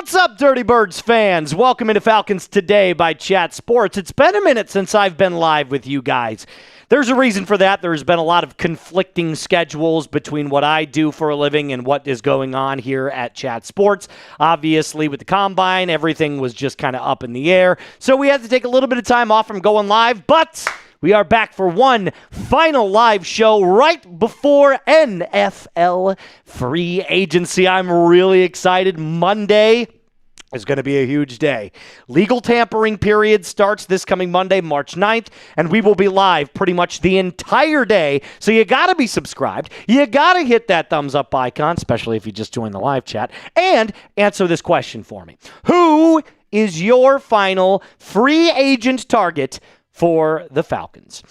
What's up, Dirty Birds fans? Welcome into Falcons Today by Chat Sports. It's been a minute since I've been live with you guys. There's a reason for that. There's been a lot of conflicting schedules between what I do for a living and what is going on here at Chat Sports. Obviously, with the Combine, everything was just kind of up in the air. So we had to take a little bit of time off from going live, but we are back for one final live show right before NFL free agency. I'm really excited. Monday is going to be a huge day. Legal tampering period starts this coming Monday, March 9th, and we will be live pretty much the entire day. So you got to be subscribed. You got to hit that thumbs up icon, especially if you just joined the live chat, and answer this question for me. Who is your final free agent target for the Falcons?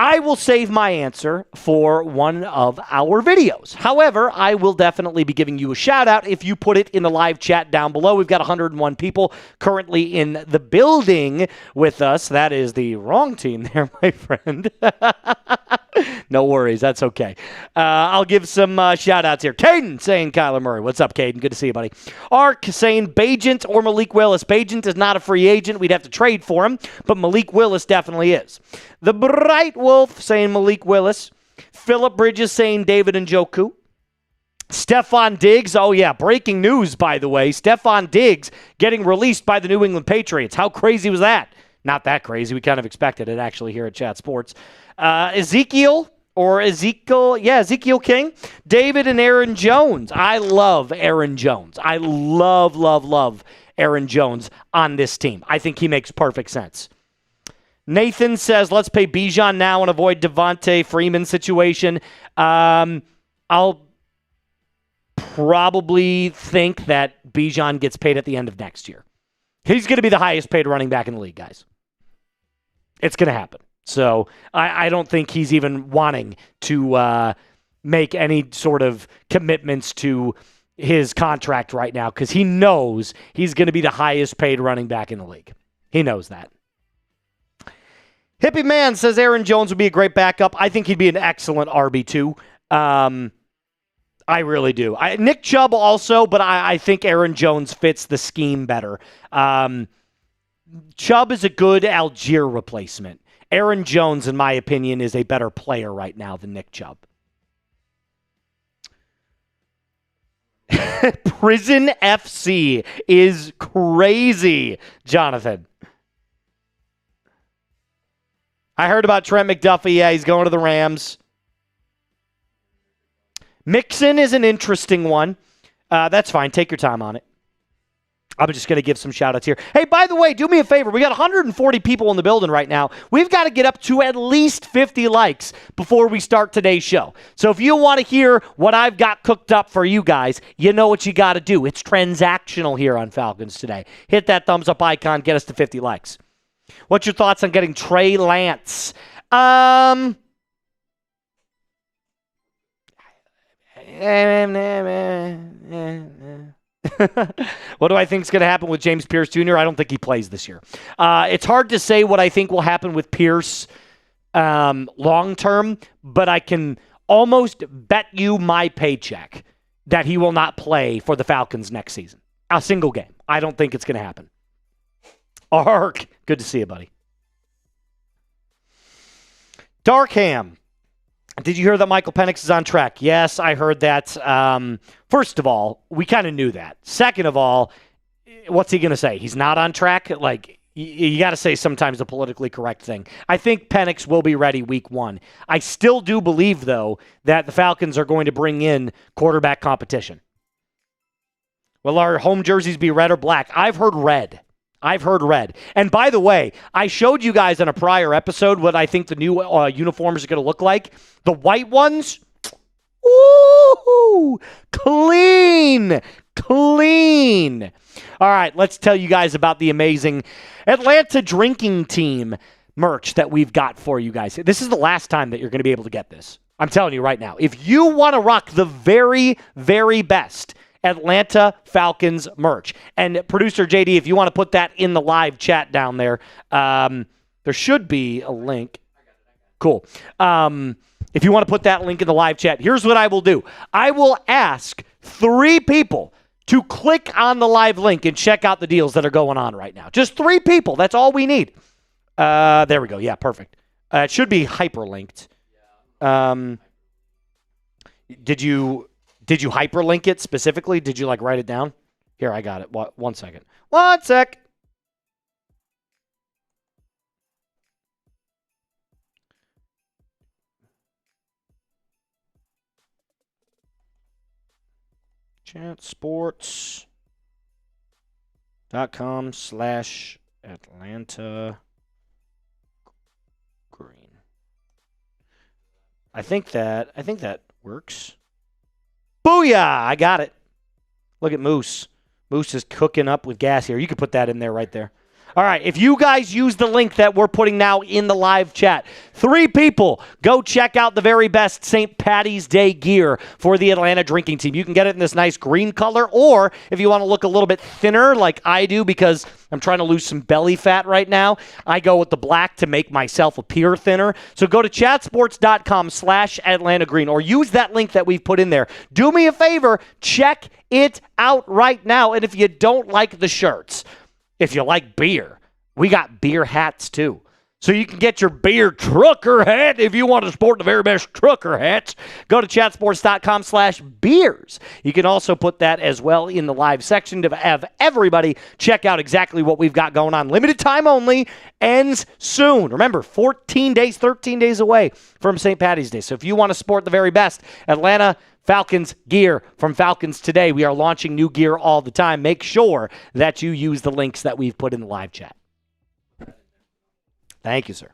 I will save my answer for one of our videos. However, I will definitely be giving you a shout out if you put it in the live chat down below. We've got 101 people currently in the building with us. That is the wrong team there, my friend. No worries. That's okay. I'll give some shout outs here. Caden saying Kyler Murray. What's up, Caden? Good to see you, buddy. Ark saying Bajent or Malik Willis. Bajent is not a free agent. We'd have to trade for him, but Malik Willis definitely is. The Bright Wolf saying Malik Willis. Philip Bridges saying David Njoku. Stephon Diggs. Oh, yeah. Breaking news, by the way. Stephon Diggs getting released by the New England Patriots. How crazy was that? Not that crazy. We kind of expected it, actually, here at Chat Sports. Ezekiel King. David and Aaron Jones. I love Aaron Jones. I love Aaron Jones on this team. I think he makes perfect sense. Nathan says, let's pay Bijan now and avoid Devontae Freeman situation. I'll probably think that Bijan gets paid at the end of next year. He's going to be the highest paid running back in the league, guys. It's going to happen. So I don't think he's even wanting to make any sort of commitments to his contract right now because he knows he's going to be the highest paid running back in the league. He knows that. Hippie Man says Aaron Jones would be a great backup. I think he'd be an excellent RB2. I really do. Nick Chubb also, but I think Aaron Jones fits the scheme better. Chubb is a good Algier replacement. Aaron Jones, in my opinion, is a better player right now than Nick Chubb. Prison FC is crazy, Jonathan. I heard about Trent McDuffie. Yeah, he's going to the Rams. Mixon is an interesting one. That's fine. Take your time on it. I'm just going to give some shout-outs here. Hey, by the way, do me a favor. We got 140 people in the building right now. We've got to get up to at least 50 likes before we start today's show. So if you want to hear what I've got cooked up for you guys, you know what you got to do. It's transactional here on Falcons Today. Hit that thumbs-up icon. Get us to 50 likes. What's your thoughts on getting Trey Lance? What do I think is going to happen with James Pierce Jr.? I don't think he plays this year. It's hard to say what I think will happen with Pierce long-term, but I can almost bet you my paycheck that he will not play for the Falcons next season. A single game. I don't think it's going to happen. Ark, good to see you, buddy. Darkham. Did you hear that Michael Penix is on track? Yes, I heard that. First of all, we kind of knew that. Second of all, what's he going to say? He's not on track? Like, you got to say sometimes the politically correct thing. I think Penix will be ready week 1. I still do believe, though, that the Falcons are going to bring in quarterback competition. Will our home jerseys be red or black? I've heard red. And by the way, I showed you guys in a prior episode what I think the new uniforms are going to look like. The white ones, ooh, clean. All right, let's tell you guys about the amazing Atlanta Drinking Team merch that we've got for you guys. This is the last time that you're going to be able to get this. I'm telling you right now. If you want to rock the very, very best Atlanta Falcons merch. And producer JD, if you want to put that in the live chat down there, there should be a link. Cool. If you want to put that link in the live chat, here's what I will do. I will ask 3 people to click on the live link and check out the deals that are going on right now. Just 3 people. That's all we need. There we go. Yeah, perfect. It should be hyperlinked. Did you hyperlink it specifically? Did you write it down? Here, I got it. One second. One sec. chatsports.com/Atlanta Green. I think that works. Booyah! I got it. Look at Moose. Moose is cooking up with gas here. You could put that in there right there. All right, if you guys use the link that we're putting now in the live chat, 3 people, go check out the very best St. Patty's Day gear for the Atlanta drinking team. You can get it in this nice green color, or if you want to look a little bit thinner like I do because I'm trying to lose some belly fat right now, I go with the black to make myself appear thinner. So go to chatsports.com/Atlanta Green or use that link that we've put in there. Do me a favor, check it out right now. And if you don't like the shirts, if you like beer, we got beer hats too. So you can get your beer trucker hat if you want to sport the very best trucker hats. Go to chatsports.com/beers. You can also put that as well in the live section to have everybody check out exactly what we've got going on. Limited time only, ends soon. Remember, 13 days away from St. Patty's Day. So if you want to sport the very best, Atlanta Falcons gear from Falcons Today. We are launching new gear all the time. Make sure that you use the links that we've put in the live chat. Thank you, sir.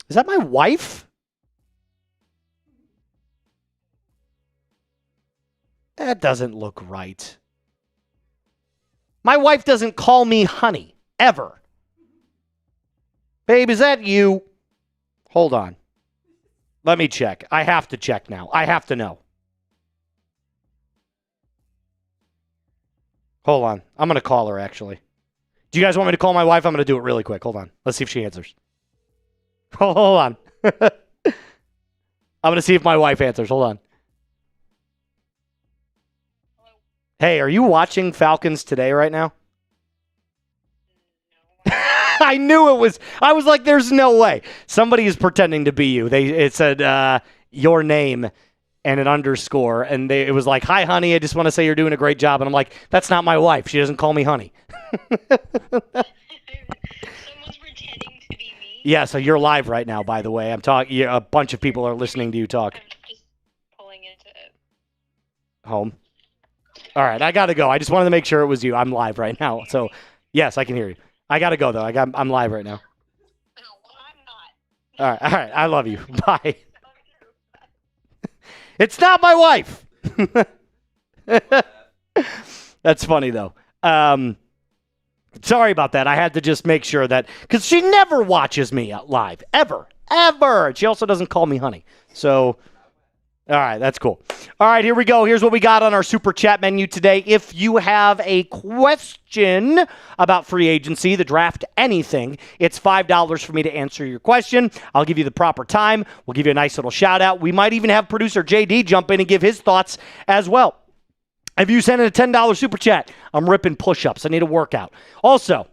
Is that my wife? That doesn't look right. My wife doesn't call me honey, ever. Babe, is that you? Hold on. Let me check. I have to check now. I have to know. Hold on. I'm going to call her, actually. Do you guys want me to call my wife? I'm going to do it really quick. Hold on. Let's see if she answers. Hold on. I'm going to see if my wife answers. Hold on. Hello. Hey, are you watching Falcons Today right now? I knew it was. I was like, there's no way. Somebody is pretending to be you. It said your name and an underscore. And it was like, hi, honey. I just want to say you're doing a great job. And I'm like, that's not my wife. She doesn't call me honey. Someone's pretending to be me. Yeah, so you're live right now, by the way. I'm talking. A bunch of people are listening to you talk. I'm just pulling into home. All right, I got to go. I just wanted to make sure it was you. I'm live right now. So, yes, I can hear you. I got to go, though. I'm live right now. No, I'm not. All right. I love you. Bye. It's not my wife. That's funny, though. Sorry about that. I had to just make sure that, because she never watches me live, ever. She also doesn't call me honey. So, all right, that's cool. All right, here we go. Here's what we got on our super chat menu today. If you have a question about free agency, the draft, anything, it's $5 for me to answer your question. I'll give you the proper time. We'll give you a nice little shout out. We might even have producer JD jump in and give his thoughts as well. If you send in a $10 super chat, I'm ripping push-ups. I need a workout. Also,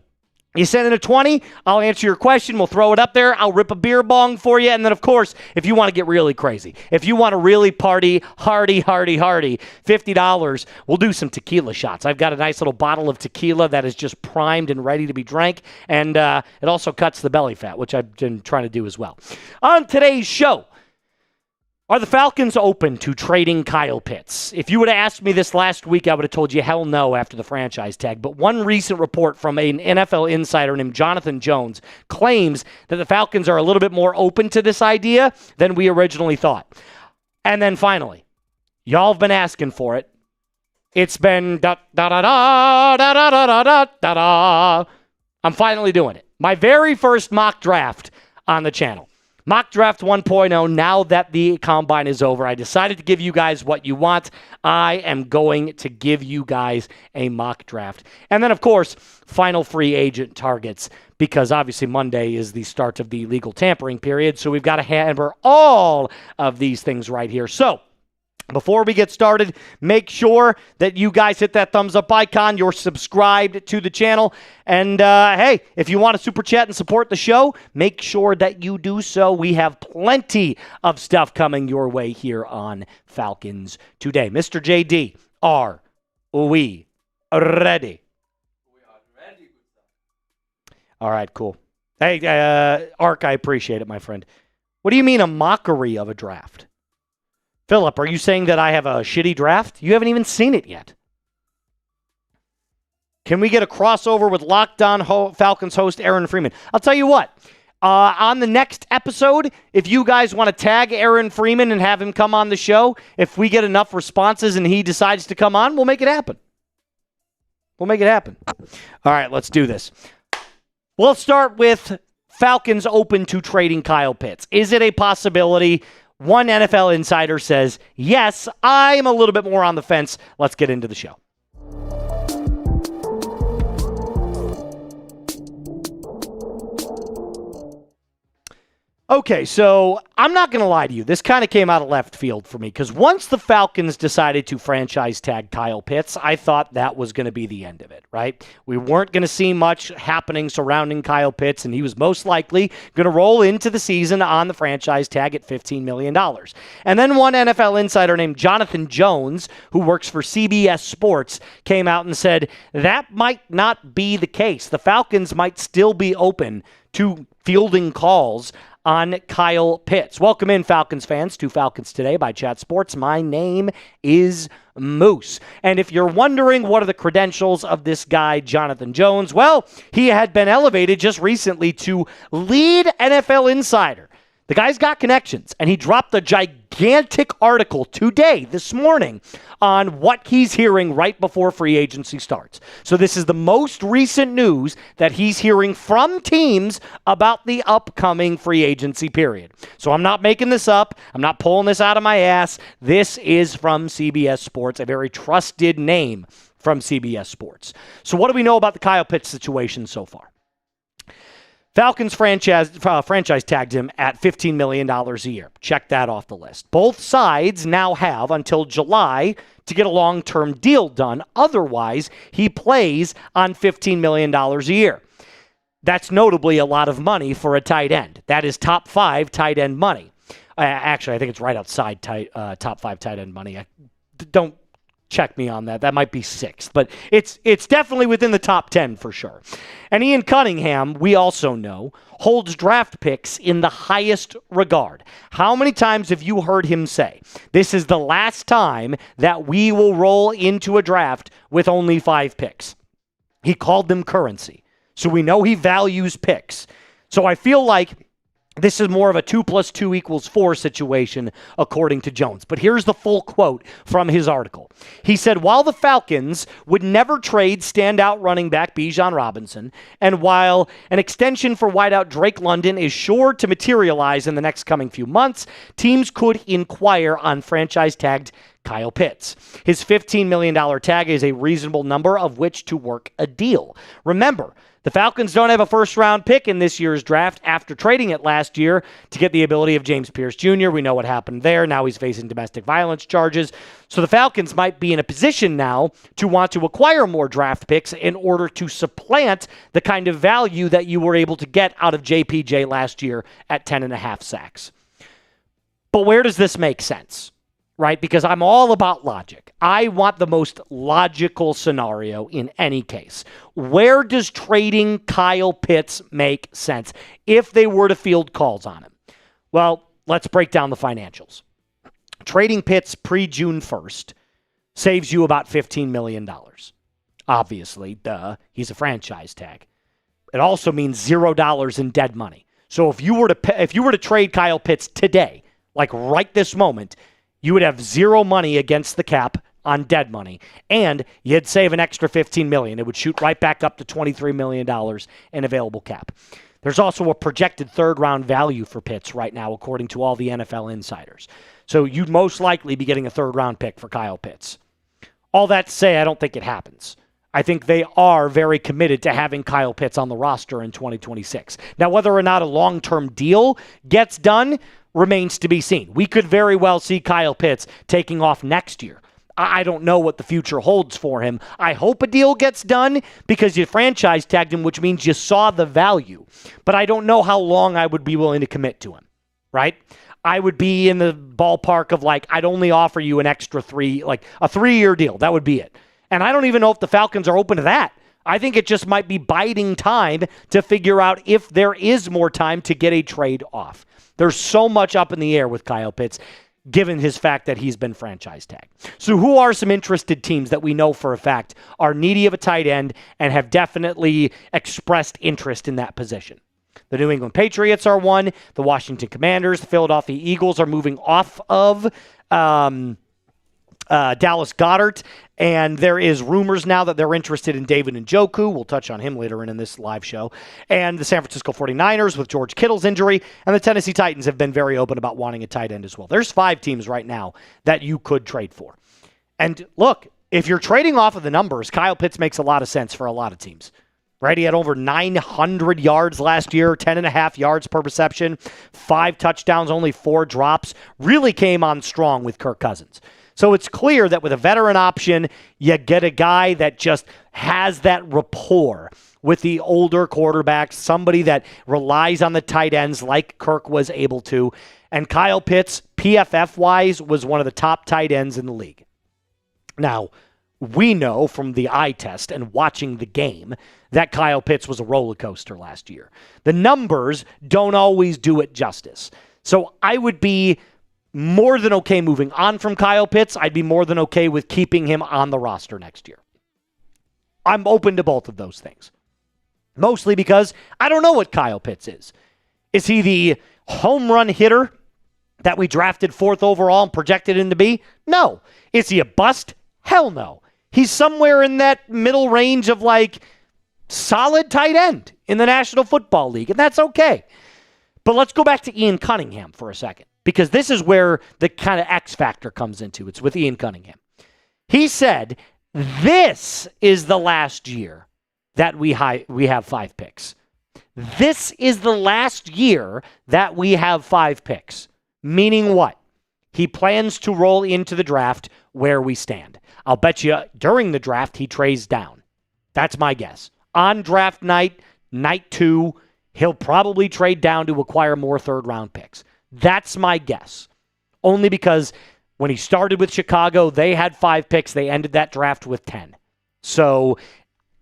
you send in a 20, I'll answer your question. We'll throw it up there. I'll rip a beer bong for you. And then, of course, if you want to get really crazy, if you want to really party hardy, $50, we'll do some tequila shots. I've got a nice little bottle of tequila that is just primed and ready to be drank. And it also cuts the belly fat, which I've been trying to do as well. On today's show, are the Falcons open to trading Kyle Pitts? If you would have asked me this last week, I would have told you hell no after the franchise tag. But one recent report from an NFL insider named Jonathan Jones claims that the Falcons are a little bit more open to this idea than we originally thought. And then finally, y'all have been asking for it. It's been da-da-da-da-da-da-da-da-da. I'm finally doing it. My very first mock draft on the channel. Mock Draft 1.0, now that the combine is over, I decided to give you guys what you want. I am going to give you guys a mock draft. And then, of course, final free agent targets, because obviously Monday is the start of the legal tampering period, so we've got to hammer all of these things right here. So, before we get started, make sure that you guys hit that thumbs up icon. You're subscribed to the channel. And hey, if you want to super chat and support the show, make sure that you do so. We have plenty of stuff coming your way here on Falcons Today. Mr. JD, are we ready? We are ready. All right, cool. Hey, Ark, I appreciate it, my friend. What do you mean a mockery of a draft? Philip, are you saying that I have a shitty draft? You haven't even seen it yet. Can we get a crossover with Locked On Falcons host Aaron Freeman? I'll tell you what. On the next episode, if you guys want to tag Aaron Freeman and have him come on the show, if we get enough responses and he decides to come on, we'll make it happen. We'll make it happen. All right, let's do this. We'll start with Falcons open to trading Kyle Pitts. Is it a possibility? One NFL insider says, yes, I'm a little bit more on the fence. Let's get into the show. Okay, so I'm not going to lie to you. This kind of came out of left field for me because once the Falcons decided to franchise tag Kyle Pitts, I thought that was going to be the end of it, right? We weren't going to see much happening surrounding Kyle Pitts, and he was most likely going to roll into the season on the franchise tag at $15 million. And then one NFL insider named Jonathan Jones, who works for CBS Sports, came out and said that might not be the case. The Falcons might still be open to fielding calls on Kyle Pitts. Welcome in, Falcons fans, to Falcons Today by Chat Sports. My name is Moose. And if you're wondering what are the credentials of this guy, Jonathan Jones, well, he had been elevated just recently to lead NFL insider. The guy's got connections, and he dropped a gigantic article today, this morning, on what he's hearing right before free agency starts. So this is the most recent news that he's hearing from teams about the upcoming free agency period. So I'm not making this up. I'm not pulling this out of my ass. This is from CBS Sports, a very trusted name from CBS Sports. So what do we know about the Kyle Pitts situation so far? Falcons franchise tagged him at $15 million a year. Check that off the list. Both sides now have until July to get a long-term deal done. Otherwise, he plays on $15 million a year. That's notably a lot of money for a tight end. That is top 5 tight end money. Actually, I think it's right outside top 5 tight end money. Don't check me on that. That might be 6th, but it's definitely within the top 10 for sure. And Ian Cunningham, we also know, holds draft picks in the highest regard. How many times have you heard him say, this is the last time that we will roll into a draft with only 5 picks? He called them currency. So we know he values picks. So I feel like this is more of a 2 + 2 = 4 situation, according to Jones. But here's the full quote from his article. He said, while the Falcons would never trade standout running back Bijan Robinson, and while an extension for wideout Drake London is sure to materialize in the next coming few months, teams could inquire on franchise-tagged Kyle Pitts. His $15 million tag is a reasonable number of which to work a deal. Remember, the Falcons don't have a first-round pick in this year's draft after trading it last year to get the ability of James Pierce Jr. We know what happened there. Now he's facing domestic violence charges. So the Falcons might be in a position now to want to acquire more draft picks in order to supplant the kind of value that you were able to get out of JPJ last year at 10.5 sacks. But where does this make sense? Right? Because I'm all about logic. I want the most logical scenario in any case. Where does trading Kyle Pitts make sense if they were to field calls on him? Well, let's break down the financials. Trading Pitts pre-June 1st saves you about $15 million. Obviously, he's a franchise tag. It also means $0 in dead money. So if you were to trade Kyle Pitts today, like right this moment, you would have 0 money against the cap on dead money, and you'd save an extra $15 million. It would shoot right back up to $23 million in available cap. There's also a projected third-round value for Pitts right now, according to all the NFL insiders. So you'd most likely be getting a third-round pick for Kyle Pitts. All that to say, I don't think it happens. I think they are very committed to having Kyle Pitts on the roster in 2026. Now, whether or not a long-term deal gets done remains to be seen. We could very well see Kyle Pitts taking off next year. I don't know what the future holds for him. I hope a deal gets done because you franchise tagged him, which means you saw the value. But I don't know how long I would be willing to commit to him, right? I would be in the ballpark of like, I'd only offer you an extra 3-year deal. That would be it. And I don't even know if the Falcons are open to that. I think it just might be biding time to figure out if there is more time to get a trade off. There's so much up in the air with Kyle Pitts, given his fact that he's been franchise tagged. So who are some interested teams that we know for a fact are needy of a tight end and have definitely expressed interest in that position? The New England Patriots are one. The Washington Commanders, the Philadelphia Eagles are moving off of Dallas Goedert, and there is rumors now that they're interested in David Njoku. We'll touch on him later in this live show. And the San Francisco 49ers with George Kittle's injury, and the Tennessee Titans have been very open about wanting a tight end as well. There's 5 teams right now that you could trade for. And look, if you're trading off of the numbers, Kyle Pitts makes a lot of sense for a lot of teams. Right? He had over 900 yards last year, 10.5 yards per reception, 5 touchdowns, only 4 drops. Really came on strong with Kirk Cousins. So it's clear that with a veteran option, you get a guy that just has that rapport with the older quarterbacks, somebody that relies on the tight ends like Kirk was able to. And Kyle Pitts, PFF-wise, was one of the top tight ends in the league. Now, we know from the eye test and watching the game that Kyle Pitts was a roller coaster last year. The numbers don't always do it justice. So I would be more than okay moving on from Kyle Pitts. I'd be more than okay with keeping him on the roster next year. I'm open to both of those things. Mostly because I don't know what Kyle Pitts is. Is he the home run hitter that we drafted 4th overall and projected him to be? No. Is he a bust? Hell no. He's somewhere in that middle range of like solid tight end in the National Football League, and that's okay. But let's go back to Ian Cunningham for a second, because this is where the kind of X factor comes into. It's with Ian Cunningham. He said, this is the last year that we have 5 picks. This is the last year that we have 5 picks. Meaning what? He plans to roll into the draft where we stand. I'll bet you during the draft he trades down. That's my guess. On draft night, night 2, he'll probably trade down to acquire more third-round picks. That's my guess. Only because when he started with Chicago, they had 5 picks. They ended that draft with 10. So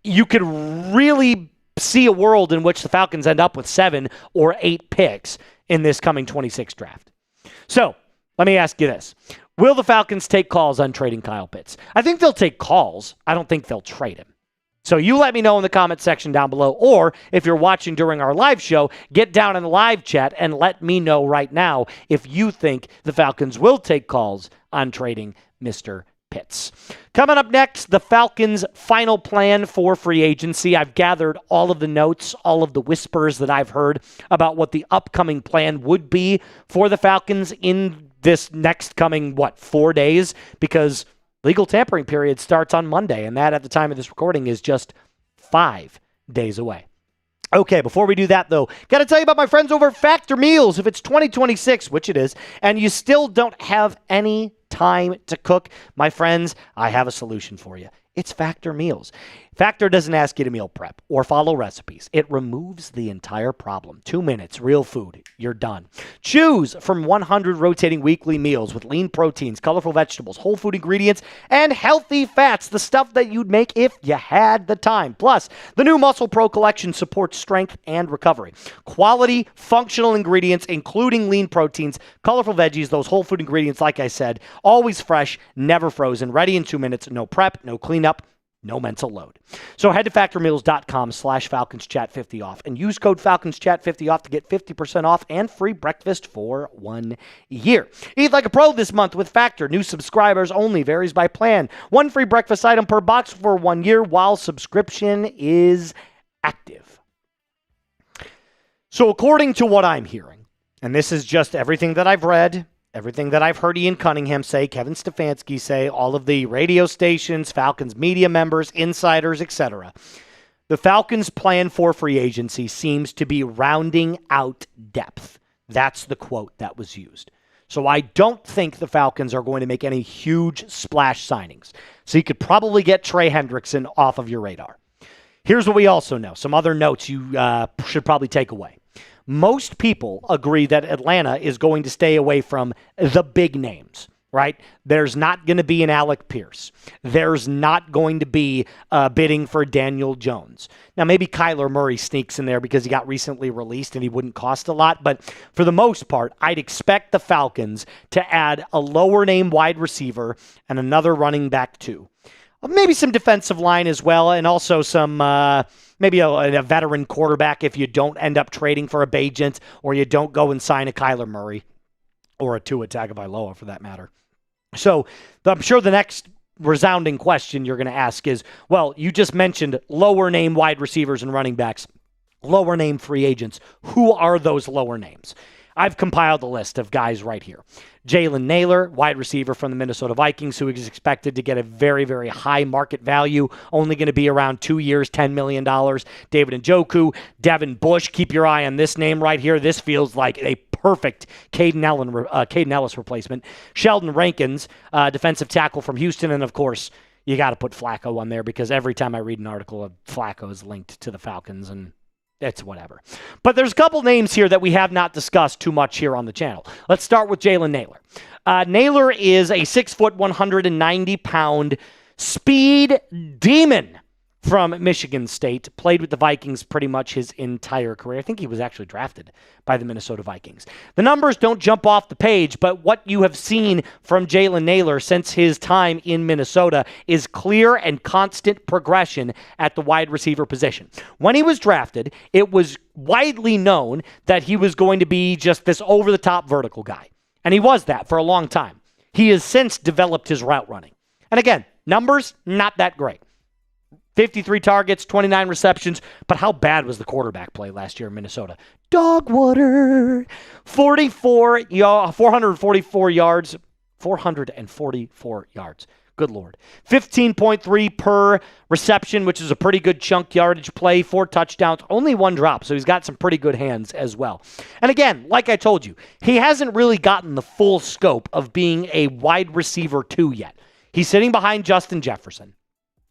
you could really see a world in which the Falcons end up with 7 or 8 picks in this coming 26 draft. So let me ask you this. Will the Falcons take calls on trading Kyle Pitts? I think they'll take calls. I don't think they'll trade him. So you let me know in the comment section down below, or if you're watching during our live show, get down in the live chat and let me know right now if you think the Falcons will take calls on trading Mr. Pitts. Coming up next, the Falcons' final plan for free agency. I've gathered all of the notes, all of the whispers that I've heard about what the upcoming plan would be for the Falcons in this next coming, 4 days? Because legal tampering period starts on Monday, and that at the time of this recording is just 5 days away. Okay, before we do that, though, got to tell you about my friends over at Factor Meals. If it's 2026, which it is, and you still don't have any time to cook, my friends, I have a solution for you. It's Factor Meals. Factor doesn't ask you to meal prep or follow recipes. It removes the entire problem. 2 minutes, real food, you're done. Choose from 100 rotating weekly meals with lean proteins, colorful vegetables, whole food ingredients, and healthy fats, the stuff that you'd make if you had the time. Plus, the new Muscle Pro collection supports strength and recovery. Quality, functional ingredients, including lean proteins, colorful veggies, those whole food ingredients, like I said, always fresh, never frozen, ready in 2 minutes, no prep, no cleanup, no mental load. So head to factormeals.com/FalconsChat50 off and use code FalconsChat50 off to get 50% off and free breakfast for 1 year. Eat like a pro this month with Factor. New subscribers only, varies by plan. 1 free breakfast item per box for 1 year while subscription is active. So according to what I'm hearing, and this is just everything that I've read, everything that I've heard Ian Cunningham say, Kevin Stefanski say, all of the radio stations, Falcons media members, insiders, etc., the Falcons' plan for free agency seems to be rounding out depth. That's the quote that was used. So I don't think the Falcons are going to make any huge splash signings. So you could probably get Trey Hendrickson off of your radar. Here's what we also know. Some other notes you should probably take away. Most people agree that Atlanta is going to stay away from the big names, right? There's not going to be an Alec Pierce. There's not going to be bidding for Daniel Jones. Now, maybe Kyler Murray sneaks in there because he got recently released and he wouldn't cost a lot. But for the most part, I'd expect the Falcons to add a lower name wide receiver and another running back too. Maybe some defensive line as well, and also some maybe a veteran quarterback if you don't end up trading for a Bagent or you don't go and sign a Kyler Murray or a Tua Tagovailoa for that matter. So I'm sure the next resounding question you're going to ask is, well, you just mentioned lower name wide receivers and running backs, lower name free agents. Who are those lower names? I've compiled a list of guys right here. Jalen Nailor, wide receiver from the Minnesota Vikings, who is expected to get a very, very high market value, only going to be around 2 years, $10 million. David Devin Bush, keep your eye on this name right here. This feels like a perfect Caden Ellis replacement. Sheldon Rankins, defensive tackle from Houston, and of course, you got to put Flacco on there because every time I read an article of Flacco is linked to the Falcons, and it's whatever. But there's a couple names here that we have not discussed too much here on the channel. Let's start with Jalen Nailor. Nailor is a 6 foot, 190-pound speed demon from Michigan State. Played with the Vikings pretty much his entire career. I think he was actually drafted by the Minnesota Vikings. The numbers don't jump off the page, but what you have seen from Jalen Nailor since his time in Minnesota is clear and constant progression at the wide receiver position. When he was drafted, it was widely known that he was going to be just this over-the-top vertical guy. And he was that for a long time. He has since developed his route running. And again, numbers, not that great. 53 targets, 29 receptions, but how bad was the quarterback play last year in Minnesota? Dog water. 444 yards. 444 yards. Good Lord. 15.3 per reception, which is a pretty good chunk yardage play. 4 touchdowns, only 1 drop, so he's got some pretty good hands as well. And again, like I told you, he hasn't really gotten the full scope of being a wide receiver 2 yet. He's sitting behind Justin Jefferson.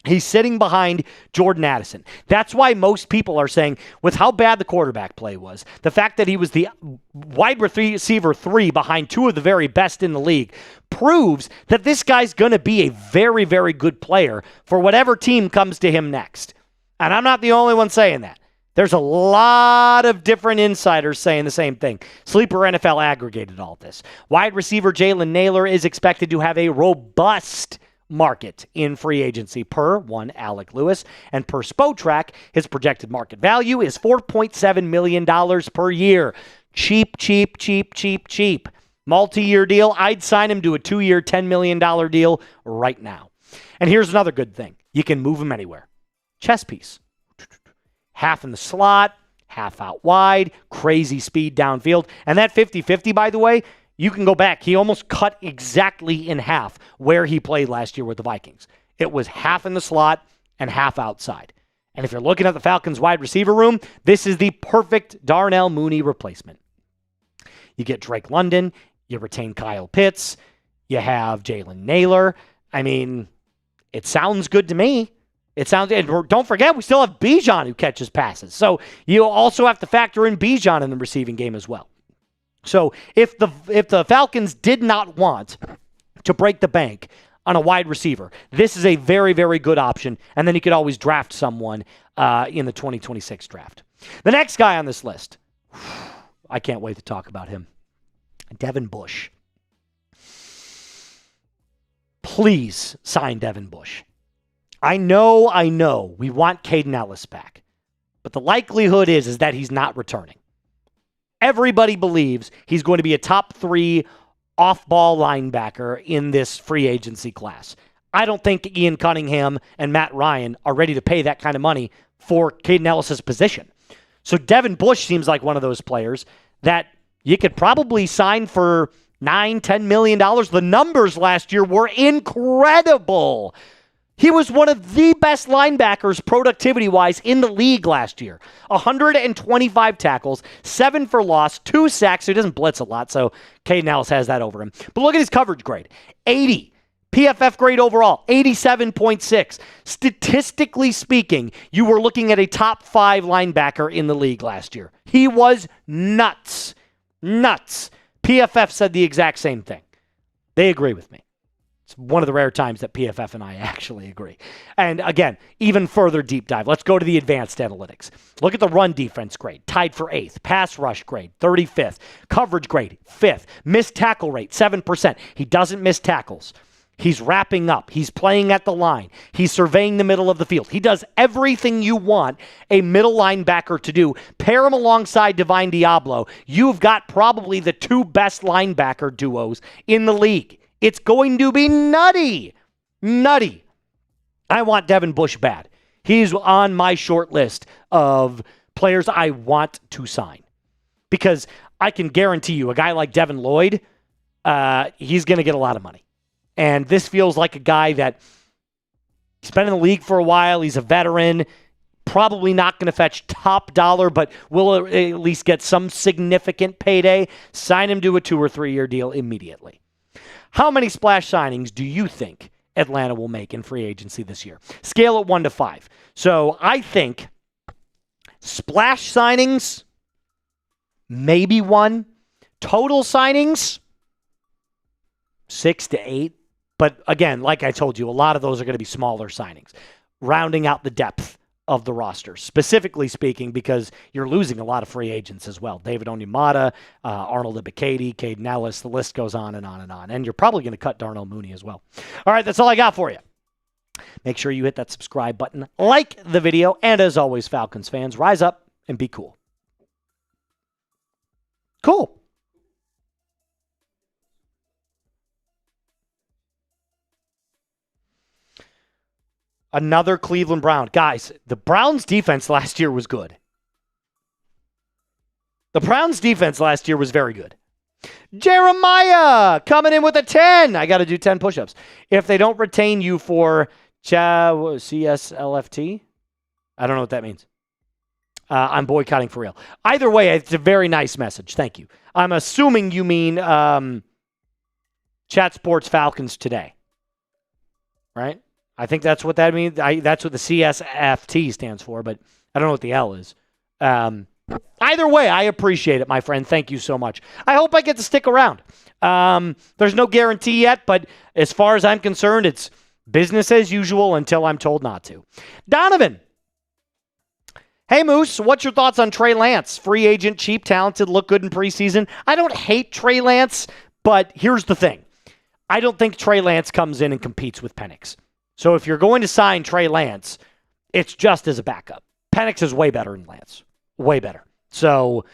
He's sitting behind Jordan Addison. That's why most people are saying, with how bad the quarterback play was, the fact that he was the wide receiver 3 behind 2 of the very best in the league proves that this guy's going to be a very, very good player for whatever team comes to him next. And I'm not the only one saying that. There's a lot of different insiders saying the same thing. Sleeper NFL aggregated all this. Wide receiver Jalen Nailor is expected to have a robust market in free agency per one Alec Lewis, and per Spotrac, his projected market value is $4.7 million per year. Cheap. Multi-year deal. I'd sign him to a 2-year, $10 million deal right now. And here's another good thing. You can move him anywhere. Chess piece. Half in the slot, half out wide, crazy speed downfield. And that 50-50, by the way, you can go back. He almost cut exactly in half where he played last year with the Vikings. It was half in the slot and half outside. And if you're looking at the Falcons wide receiver room, this is the perfect Darnell Mooney replacement. You get Drake London, you retain Kyle Pitts, you have Jalen Nailor. I mean, it sounds good to me. And don't forget, we still have Bijan who catches passes. So you also have to factor in Bijan in the receiving game as well. So if the Falcons did not want to break the bank on a wide receiver, this is a very, very good option. And then you could always draft someone in the 2026 draft. The next guy on this list, I can't wait to talk about him. Devin Bush. Please sign Devin Bush. I know we want Caden Ellis back. But the likelihood is that he's not returning. Everybody believes he's going to be a top 3 off-ball linebacker in this free agency class. I don't think Ian Cunningham and Matt Ryan are ready to pay that kind of money for Caden Ellis' position. So Devin Bush seems like one of those players that you could probably sign for $9-10 million. The numbers last year were incredible. He was one of the best linebackers productivity-wise in the league last year. 125 tackles, 7 for loss, 2 sacks. So he doesn't blitz a lot, so Caden Ellis has that over him. But look at his coverage grade. 80. PFF grade overall, 87.6. Statistically speaking, you were looking at a top 5 linebacker in the league last year. He was nuts. Nuts. PFF said the exact same thing. They agree with me. It's one of the rare times that PFF and I actually agree. And again, even further deep dive. Let's go to the advanced analytics. Look at the run defense grade, tied for 8th. Pass rush grade, 35th. Coverage grade, 5th. Missed tackle rate, 7%. He doesn't miss tackles. He's wrapping up. He's playing at the line. He's surveying the middle of the field. He does everything you want a middle linebacker to do. Pair him alongside Divine Diablo. You've got probably the 2 best linebacker duos in the league. It's going to be nutty. Nutty. I want Devin Bush bad. He's on my short list of players I want to sign. Because I can guarantee you, a guy like Devin Lloyd, he's going to get a lot of money. And this feels like a guy that he's been in the league for a while. He's a veteran. Probably not going to fetch top dollar, but will at least get some significant payday. Sign him to a 2 or 3 year deal immediately. How many splash signings do you think Atlanta will make in free agency this year? Scale it 1 to 5. So I think splash signings, maybe 1. Total signings, 6 to 8. But again, like I told you, a lot of those are going to be smaller signings, rounding out the depth of the roster, specifically speaking, because you're losing a lot of free agents as well. David Onyemata, Arnold Ebiketie, Caden Ellis, the list goes on and on and on. And you're probably going to cut Darnell Mooney as well. All right, that's all I got for you. Make sure you hit that subscribe button, like the video, and as always, Falcons fans, rise up and be cool. Cool. Another Cleveland Brown. Guys, the Browns' defense last year was good. The Browns' defense last year was very good. Jeremiah coming in with a 10. I got to do 10 push-ups. If they don't retain you for CSLFT, I don't know what that means. I'm boycotting for real. Either way, it's a very nice message. Thank you. I'm assuming you mean Chat Sports Falcons Today. Right? I think that's what that means. That's what the CSFT stands for, but I don't know what the L is. Either way, I appreciate it, my friend. Thank you so much. I hope I get to stick around. There's no guarantee yet, but as far as I'm concerned, it's business as usual until I'm told not to. Donovan. Hey, Moose, what's your thoughts on Trey Lance? Free agent, cheap, talented, look good in preseason. I don't hate Trey Lance, but here's the thing. I don't think Trey Lance comes in and competes with Penix. So if you're going to sign Trey Lance, it's just as a backup. Penix is way better than Lance. Way better. So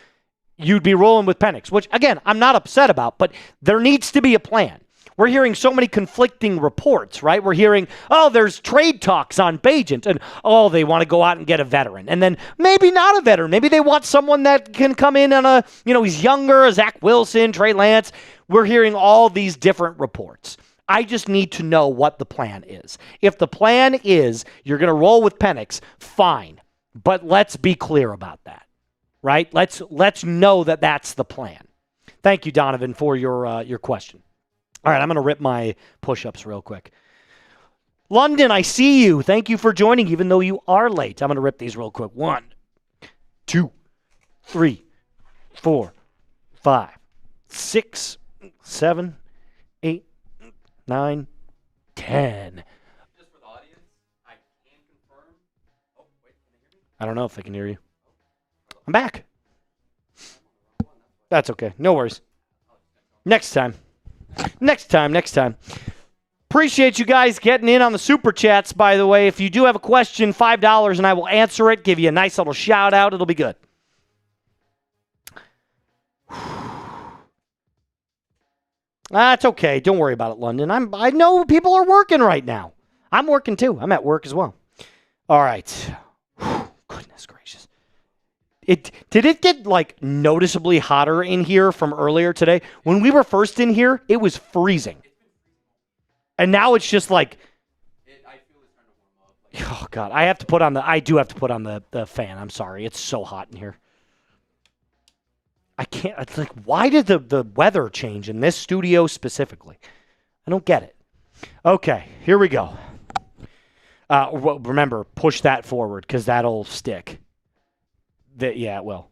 you'd be rolling with Penix, which, again, I'm not upset about, but there needs to be a plan. We're hearing so many conflicting reports, right? We're hearing, oh, there's trade talks on Bagent, and, oh, they want to go out and get a veteran. And then maybe not a veteran. Maybe they want someone that can come in on he's younger, Zach Wilson, Trey Lance. We're hearing all these different reports. I just need to know what the plan is. If the plan is you're going to roll with Penix, fine. But let's be clear about that, right? Let's know that that's the plan. Thank you, Donovan, for your question. All right, I'm going to rip my push-ups real quick. London, I see you. Thank you for joining, even though you are late. I'm going to rip these real quick. 1, 2, 3, 4, 5, 6, 7, 8, 9, 10. Just for the audience, I can confirm. Oh, wait, can they hear me? I don't know if they can hear you. I'm back. That's okay. No worries. Next time. Appreciate you guys getting in on the super chats, by the way. If you do have a question, $5 and I will answer it. Give you a nice little shout out. It'll be good. That's okay. Don't worry about it, London. I know people are working right now. I'm working too. I'm at work as well. All right. Goodness gracious. Did it get like noticeably hotter in here from earlier today? When we were first in here, it was freezing. And now it's just like, I feel it's starting to warm up. oh God, I do have to put on the fan. I'm sorry. It's so hot in here. I can't, it's like, why did the weather change in this studio specifically? I don't get it. Okay, here we go. Remember, push that forward because that'll stick. Yeah, it will.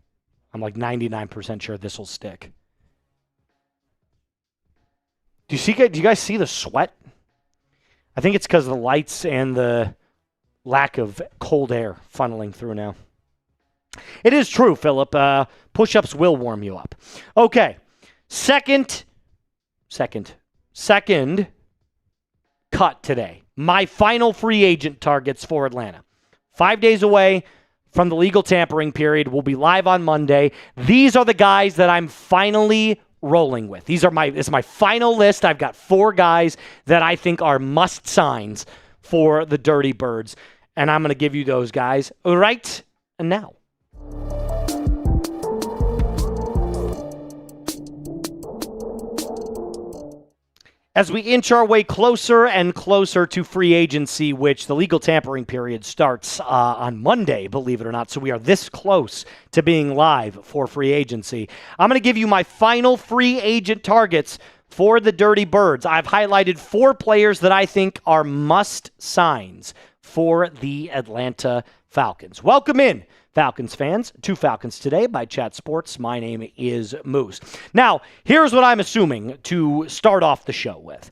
I'm like 99% sure this will stick. Do you guys see the sweat? I think it's because of the lights and the lack of cold air funneling through now. It is true, Philip. Push-ups will warm you up. Okay. Second cut today. My final free agent targets for Atlanta. 5 days away from the legal tampering period. We'll be live on Monday. These are the guys that I'm finally rolling with. This is my final list. I've got 4 guys that I think are must-signs for the Dirty Birds, and I'm going to give you those guys right now. As we inch our way closer and closer to free agency, which the legal tampering period starts on Monday, believe it or not, so we are this close to being live for free agency, I'm going to give you my final free agent targets for the Dirty Birds. I've highlighted 4 players that I think are must-signs for the Atlanta Falcons. Welcome in, Falcons fans, to Falcons Today by Chat Sports. My name is Moose. Now, here's what I'm assuming to start off the show with.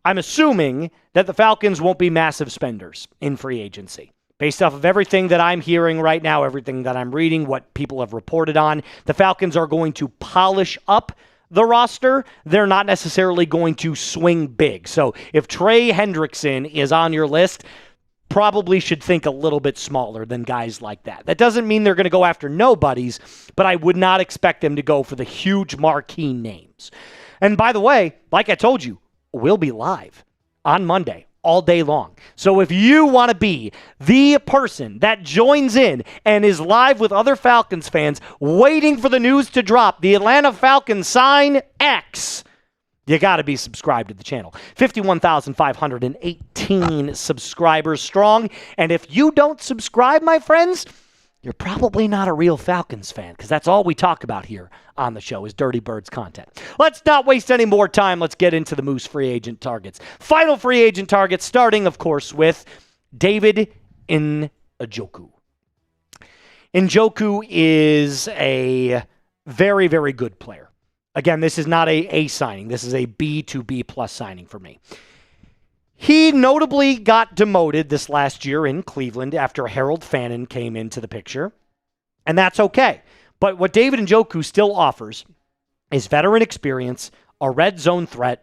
I'm assuming that the Falcons won't be massive spenders in free agency. Based off of everything that I'm hearing right now, everything that I'm reading, what people have reported on, the Falcons are going to polish up the roster. They're not necessarily going to swing big. So if Trey Hendrickson is on your list, probably should think a little bit smaller than guys like that. That doesn't mean they're going to go after nobodies, but I would not expect them to go for the huge marquee names. And by the way, like I told you, we'll be live on Monday all day long. So if you want to be the person that joins in and is live with other Falcons fans waiting for the news to drop, the Atlanta Falcons sign X, you got to be subscribed to the channel. 51,518 subscribers strong. And if you don't subscribe, my friends, you're probably not a real Falcons fan, because that's all we talk about here on the show is Dirty Birds content. Let's not waste any more time. Let's get into the Moose free agent targets. Final free agent targets, starting, of course, with David Njoku. Njoku is a very, very good player. Again, this is not a A signing. This is a B to B plus signing for me. He notably got demoted this last year in Cleveland after Harold Fannin came into the picture, and that's okay. But what David Njoku still offers is veteran experience, a red zone threat,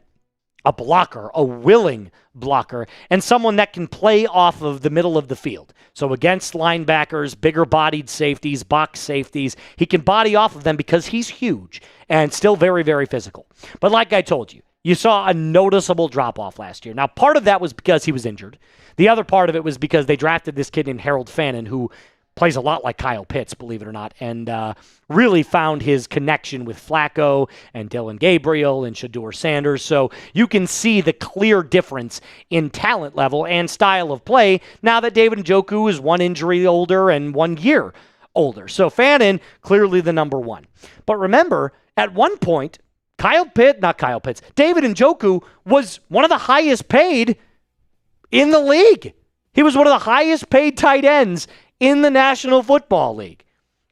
a blocker, a willing blocker, and someone that can play off of the middle of the field. So against linebackers, bigger-bodied safeties, box safeties, he can body off of them because he's huge and still very, very physical. But like I told you, you saw a noticeable drop-off last year. Now, part of that was because he was injured. The other part of it was because they drafted this kid named Harold Fannin, who plays a lot like Kyle Pitts, believe it or not, and really found his connection with Flacco and Dylan Gabriel and Shedeur Sanders. So you can see the clear difference in talent level and style of play now that David Njoku is 1 injury older and 1 year older. So Fannin, clearly the number 1. But remember, at one point, David Njoku was one of the highest paid in the league. He was one of the highest paid tight ends in the National Football League.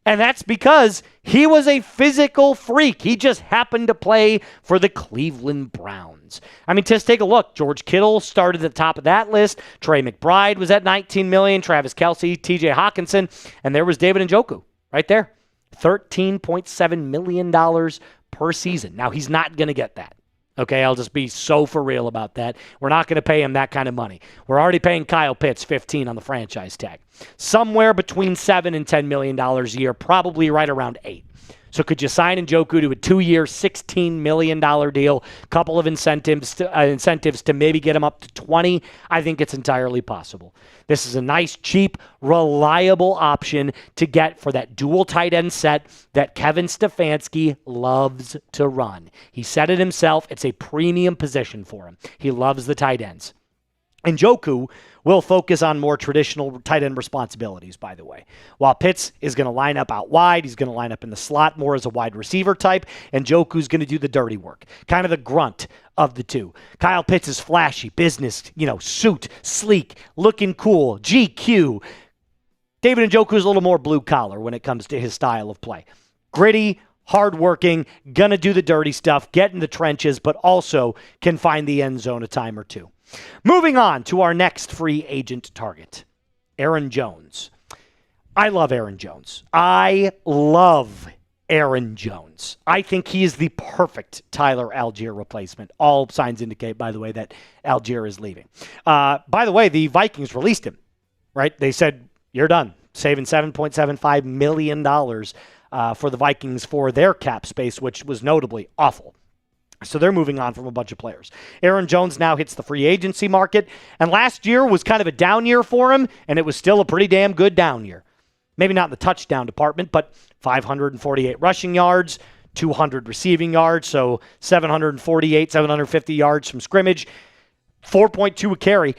And that's because he was a physical freak. He just happened to play for the Cleveland Browns. I mean, just take a look. George Kittle started at the top of that list. Trey McBride was at $19 million. Travis Kelce, TJ Hawkinson. And there was David Njoku right there. $13.7 million per season. Now, he's not going to get that. Okay, I'll just be so for real about that. We're not going to pay him that kind of money. We're already paying Kyle Pitts 15 on the franchise tag. Somewhere between $7 and $10 million a year, probably right around 8. So could you sign Njoku to a 2-year, $16 million deal, couple of incentives to maybe get him up to 20? I think it's entirely possible. This is a nice, cheap, reliable option to get for that dual tight end set that Kevin Stefanski loves to run. He said it himself. It's a premium position for him. He loves the tight ends. Njoku will focus on more traditional tight end responsibilities, by the way. While Pitts is going to line up out wide, he's going to line up in the slot more as a wide receiver type, and Njoku's going to do the dirty work, kind of the grunt of the two. Kyle Pitts is flashy, business, suit, sleek, looking cool, GQ. David Njoku is a little more blue collar when it comes to his style of play. Gritty, hardworking, going to do the dirty stuff, get in the trenches, but also can find the end zone a time or two. Moving on to our next free agent target, Aaron Jones. I love Aaron Jones. I think he is the perfect Tyler Algier replacement. All signs indicate, by the way, that Algier is leaving. By the way, the Vikings released him, right? They said, you're done, saving $7.75 million for the Vikings for their cap space, which was notably awful. So they're moving on from a bunch of players. Aaron Jones now hits the free agency market, and last year was kind of a down year for him, and it was still a pretty damn good down year. Maybe not in the touchdown department, but 548 rushing yards, 200 receiving yards, so 750 yards from scrimmage, 4.2 a carry.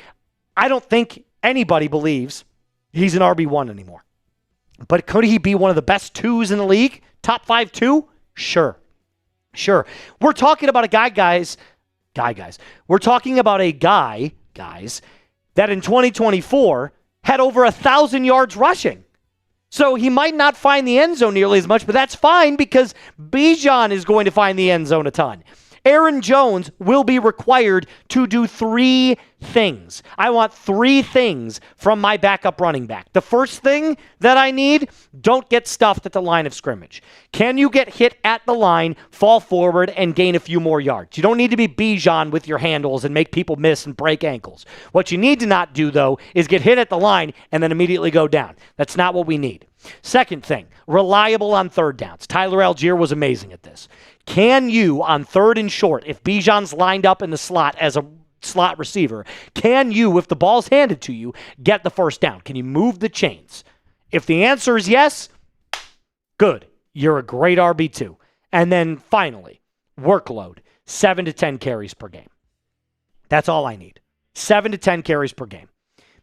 I don't think anybody believes he's an RB1 anymore. But could he be one of the best twos in the league? Top 5 2? Sure. We're talking about a guys. We're talking about a guy, guys, that in 2024 had over 1,000 yards rushing. So he might not find the end zone nearly as much, but that's fine because Bijan is going to find the end zone a ton. Aaron Jones will be required to do 3 things. I want 3 things from my backup running back. The first thing that I need, don't get stuffed at the line of scrimmage. Can you get hit at the line, fall forward, and gain a few more yards? You don't need to be Bijan with your handles and make people miss and break ankles. What you need to not do, though, is get hit at the line and then immediately go down. That's not what we need. Second thing, reliable on third downs. Tyler Algier was amazing at this. Can you, on third and short, if Bijan's lined up in the slot as a slot receiver, can you, if the ball's handed to you, get the first down? Can you move the chains? If the answer is yes, good. You're a great RB2. And then finally, workload, 7 to 10 carries per game. That's all I need. 7 to 10 carries per game.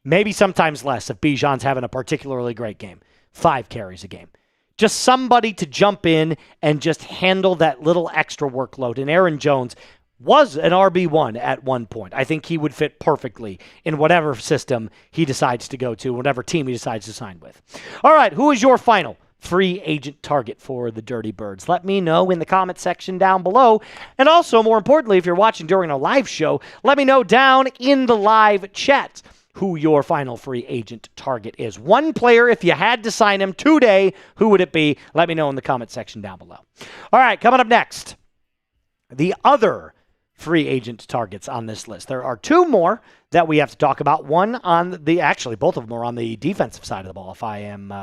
Maybe sometimes less if Bijan's having a particularly great game. 5 carries a game. Just somebody to jump in and just handle that little extra workload. And Aaron Jones was an RB1 at one point. I think he would fit perfectly in whatever system he decides to go to, whatever team he decides to sign with. All right, who is your final free agent target for the Dirty Birds? Let me know in the comment section down below. And also, more importantly, if you're watching during a live show, let me know down in the live chat who your final free agent target is. One player, if you had to sign him today, who would it be? Let me know in the comment section down below. All right, coming up next, the other free agent targets on this list. There are 2 more that we have to talk about. One on actually, both of them are on the defensive side of the ball, if I am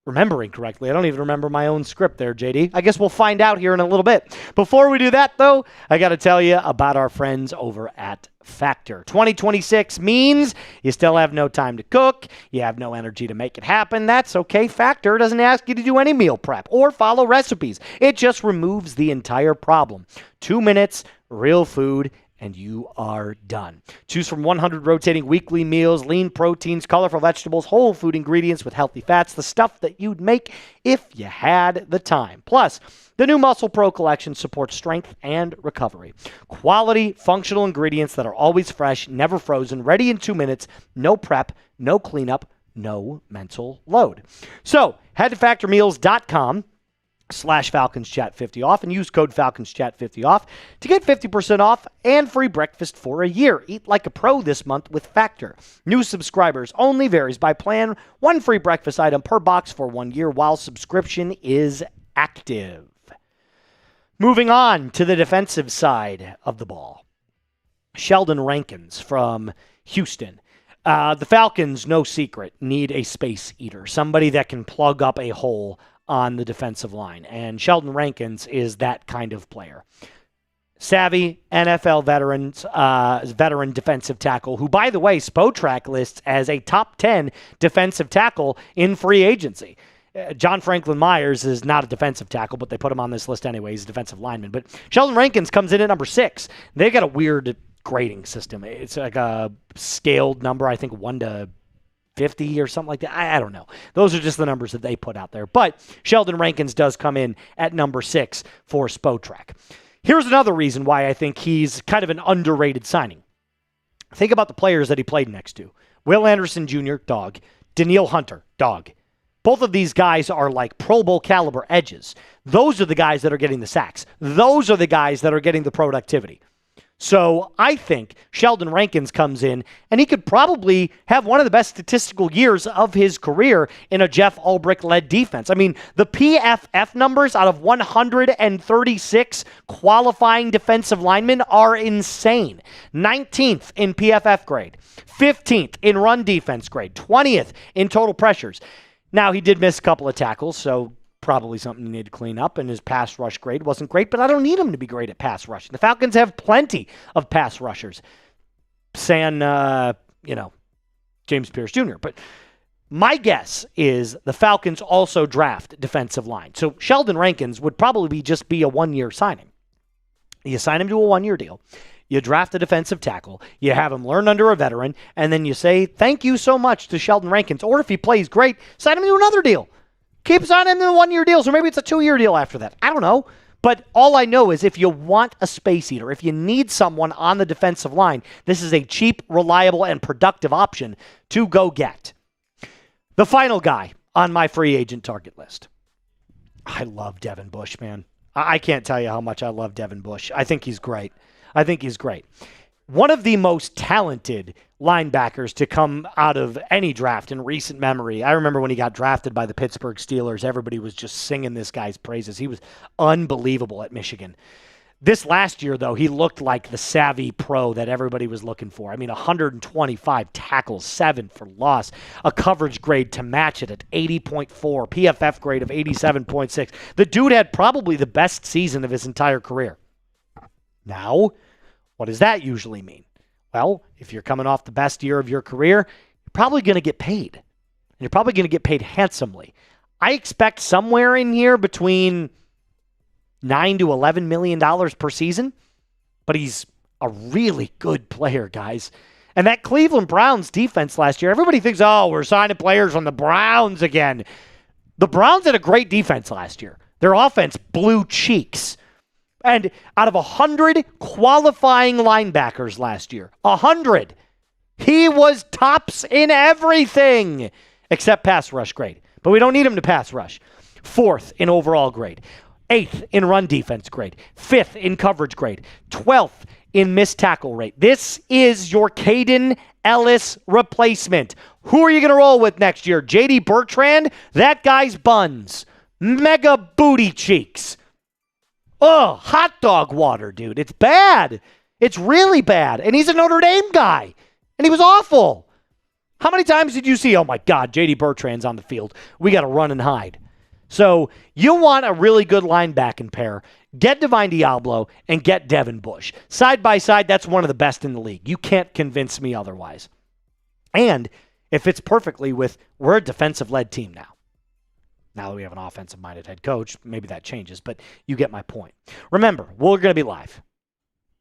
remembering correctly. I don't even remember my own script there, JD. I guess we'll find out here in a little bit. Before we do that, though, I got to tell you about our friends over at Factor. 2026 means you still have no time to cook, you have no energy to make it happen. That's okay. Factor doesn't ask you to do any meal prep or follow recipes. It just removes the entire problem. 2 minutes, real food, and you are done. Choose from 100 rotating weekly meals, lean proteins, colorful vegetables, whole food ingredients with healthy fats, the stuff that you'd make if you had the time. Plus, the new Muscle Pro collection supports strength and recovery. Quality, functional ingredients that are always fresh, never frozen, ready in 2 minutes, no prep, no cleanup, no mental load. So, head to factormeals.com/FalconsChat50 off and use code FalconsChat50 off to get 50% off and free breakfast for a year. Eat like a pro this month with Factor. New subscribers only, varies by plan. 1 free breakfast item per box for 1 year while subscription is active. Moving on to the defensive side of the ball. Sheldon Rankins from Houston. The Falcons, no secret, need a space eater, somebody that can plug up a hole on the defensive line, and Sheldon Rankins is that kind of player. Savvy NFL veteran defensive tackle, who, by the way, Spotrac lists as a top 10 defensive tackle in free agency. John Franklin Myers is not a defensive tackle, but they put him on this list anyway. He's a defensive lineman. But Sheldon Rankins comes in at number 6. They got a weird grading system. It's like a scaled number, I think 1 to 50 or something like that. I don't know. Those are just the numbers that they put out there. But Sheldon Rankins does come in at number 6 for Spotrac. Here's another reason why I think he's kind of an underrated signing. Think about the players that he played next to. Will Anderson Jr., dog. Danielle Hunter, dog. Both of these guys are like Pro Bowl caliber edges. Those are the guys that are getting the sacks. Those are the guys that are getting the productivity. So I think Sheldon Rankins comes in, and he could probably have one of the best statistical years of his career in a Jeff Ulbrich-led defense. I mean, the PFF numbers out of 136 qualifying defensive linemen are insane. 19th in PFF grade, 15th in run defense grade, 20th in total pressures. Now, he did miss a couple of tackles, so probably something you need to clean up, and his pass rush grade wasn't great, but I don't need him to be great at pass rushing. The Falcons have plenty of pass rushers. James Pierce Jr. But my guess is the Falcons also draft defensive line. So Sheldon Rankins would probably just be a one-year signing. You sign him to a one-year deal. You draft a defensive tackle. You have him learn under a veteran, and then you say, thank you so much to Sheldon Rankins. Or if he plays great, sign him to another deal. Keep signing him to one-year deals, or maybe it's a 2-year deal after that. I don't know. But all I know is if you want a space eater, if you need someone on the defensive line, this is a cheap, reliable, and productive option to go get. The final guy on my free agent target list. I love Devin Bush, man. I can't tell you how much I love Devin Bush. I think he's great. One of the most talented linebackers to come out of any draft in recent memory. I remember when he got drafted by the Pittsburgh Steelers, everybody was just singing this guy's praises. He was unbelievable at Michigan. This last year, though, he looked like the savvy pro that everybody was looking for. I mean, 125 tackles, 7 for loss, a coverage grade to match it at 80.4, PFF grade of 87.6. The dude had probably the best season of his entire career. Now, what does that usually mean? Well, if you're coming off the best year of your career, you're probably going to get paid. And you're probably going to get paid handsomely. I expect somewhere in here between $9 to $11 million per season, but he's a really good player, guys. And that Cleveland Browns defense last year, everybody thinks, oh, we're signing players from the Browns again. The Browns had a great defense last year. Their offense blew cheeks. And out of 100 qualifying linebackers last year, 100, he was tops in everything except pass rush grade. But we don't need him to pass rush. 4th in overall grade. 8th in run defense grade. 5th in coverage grade. 12th in missed tackle rate. This is your Caden Ellis replacement. Who are you going to roll with next year? J.D. Bertrand? That guy's buns. Mega booty cheeks. Oh, hot dog water, dude. It's bad. It's really bad. And he's a Notre Dame guy. And he was awful. How many times did you see, oh my God, J.D. Bertrand's on the field. We got to run and hide. So you want a really good linebacking pair. Get Divine Diablo and get Devin Bush. Side by side, that's one of the best in the league. You can't convince me otherwise. And it fits perfectly with, we're a defensive-led team now. Now that we have an offensive-minded head coach, maybe that changes, but you get my point. Remember, we're going to be live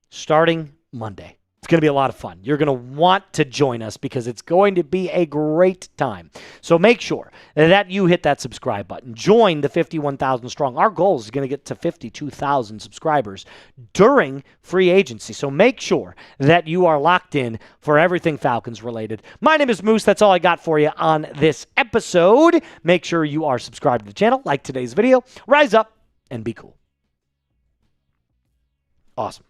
starting Monday. It's going to be a lot of fun. You're going to want to join us because it's going to be a great time. So make sure that you hit that subscribe button. Join the 51,000 strong. Our goal is going to get to 52,000 subscribers during free agency. So make sure that you are locked in for everything Falcons related. My name is Moose. That's all I got for you on this episode. Make sure you are subscribed to the channel, like today's video, rise up, and be cool. Awesome.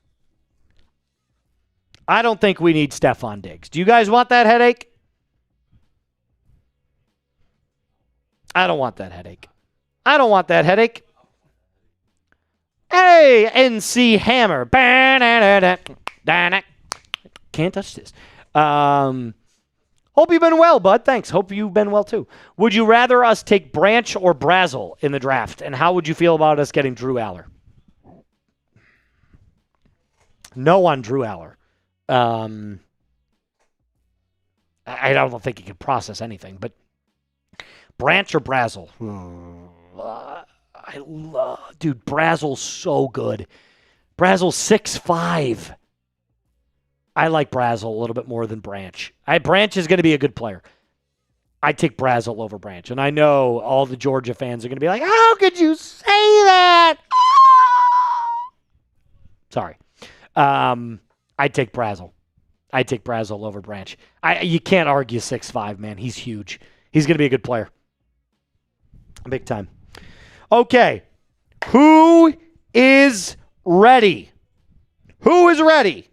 I don't think we need Stephon Diggs. Do you guys want that headache? I don't want that headache. I don't want that headache. Hey, NC Hammer. Can't touch this. Hope you've been well, bud. Thanks. Hope you've been well, too. Would you rather us take Branch or Brazel in the draft? And how would you feel about us getting Drew Aller? No on Drew Aller. I don't think he can process anything, but Branch or Brazel? Dude, Brazel's so good. Brazel's 6'5". I like Brazel a little bit more than Branch. Branch is going to be a good player. I'd take Brazel over Branch. And I know all the Georgia fans are going to be like, how could you say that? Sorry. I'd take Brazel. I'd take Brazel over Branch. You can't argue 6'5", man. He's huge. He's going to be a good player. Big time. Okay. Who is ready? Who is ready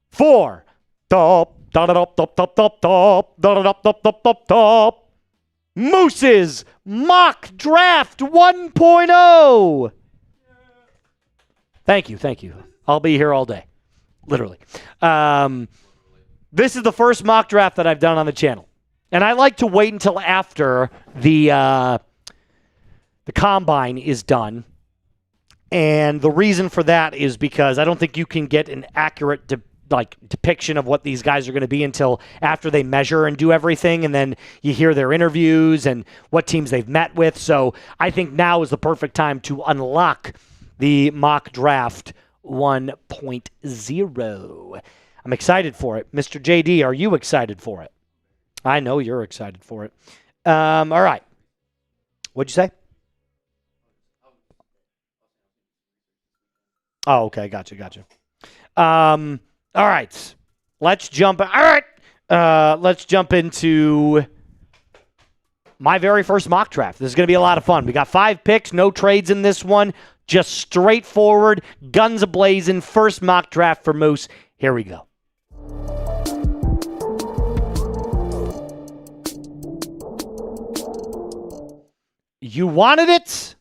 for Moose's Mock Draft 1.0? Thank you. I'll be here all day. Literally. This is the first mock draft that I've done on the channel. And I like to wait until after the combine is done. And the reason for that is because I don't think you can get an accurate depiction of what these guys are going to be until after they measure and do everything, and then you hear their interviews and what teams they've met with. So I think now is the perfect time to unlock the mock draft 1.0. I'm excited for it. Mr. JD, are you excited for it? I know you're excited for it. All right. What'd you say? Oh, okay. Gotcha. All right. Let's jump into my very first mock draft. This is going to be a lot of fun. We got 5 picks, no trades in this one. Just straightforward, guns a-blazing, first mock draft for Moose. Here we go. You wanted it?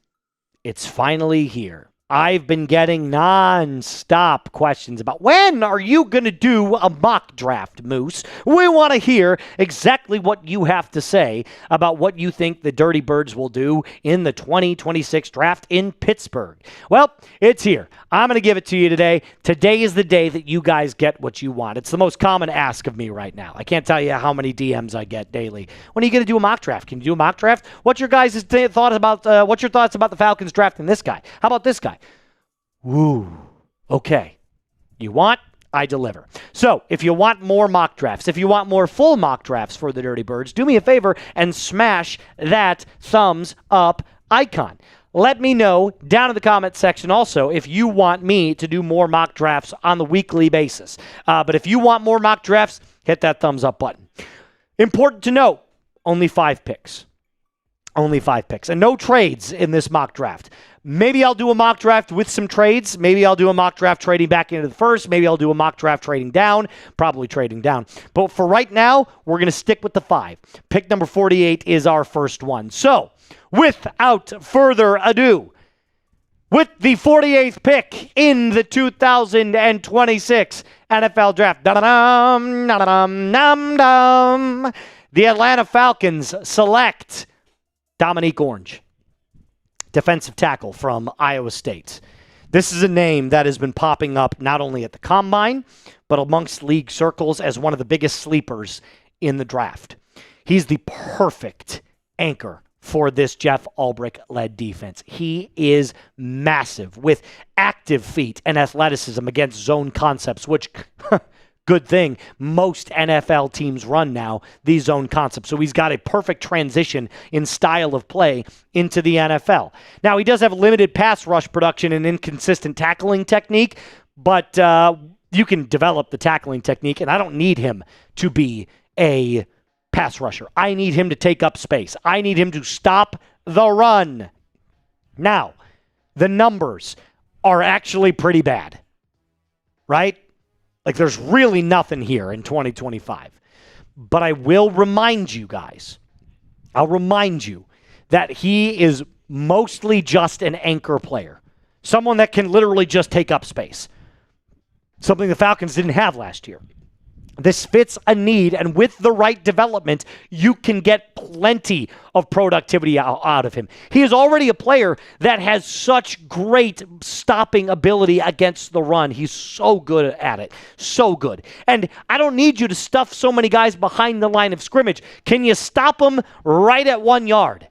It's finally here. I've been getting non-stop questions about when are you going to do a mock draft, Moose? We want to hear exactly what you have to say about what you think the Dirty Birds will do in the 2026 draft in Pittsburgh. Well, it's here. I'm going to give it to you today. Today is the day that you guys get what you want. It's the most common ask of me right now. I can't tell you how many DMs I get daily. When are you going to do a mock draft? Can you do a mock draft? What's your guys' thoughts about the Falcons drafting this guy? How about this guy? Woo. Okay. You want? I deliver. So, if you want more mock drafts, if you want more full mock drafts for the Dirty Birds, do me a favor and smash that thumbs up icon. Let me know down in the comment section also if you want me to do more mock drafts on the weekly basis. But if you want more mock drafts, hit that thumbs up button. Important to note, only 5 picks. Only 5 picks. And no trades in this mock draft. Maybe I'll do a mock draft with some trades. Maybe I'll do a mock draft trading back into the first. Maybe I'll do a mock draft trading down. Probably trading down. But for right now, we're going to stick with the 5. Pick number 48 is our first one. So, without further ado, with the 48th pick in the 2026 NFL Draft, the Atlanta Falcons select Dominique Orange, defensive tackle from Iowa State. This is a name that has been popping up not only at the Combine, but amongst league circles as one of the biggest sleepers in the draft. He's the perfect anchor for this Jeff Ulbrich-led defense. He is massive with active feet and athleticism against zone concepts, which, good thing, most NFL teams run now, these zone concepts. So he's got a perfect transition in style of play into the NFL. Now, he does have limited pass rush production and inconsistent tackling technique, but you can develop the tackling technique, and I don't need him to be a pass rusher. I need him to take up space. I need him to stop the run. Now, the numbers are actually pretty bad, right? Like, there's really nothing here in 2025. But I will remind you guys, I'll remind you that he is mostly just an anchor player. Someone that can literally just take up space. Something the Falcons didn't have last year. This fits a need, and with the right development, you can get plenty of productivity out of him. He is already a player that has such great stopping ability against the run. He's so good at it. So good. And I don't need you to stuff so many guys behind the line of scrimmage. Can you stop them right at 1 yard?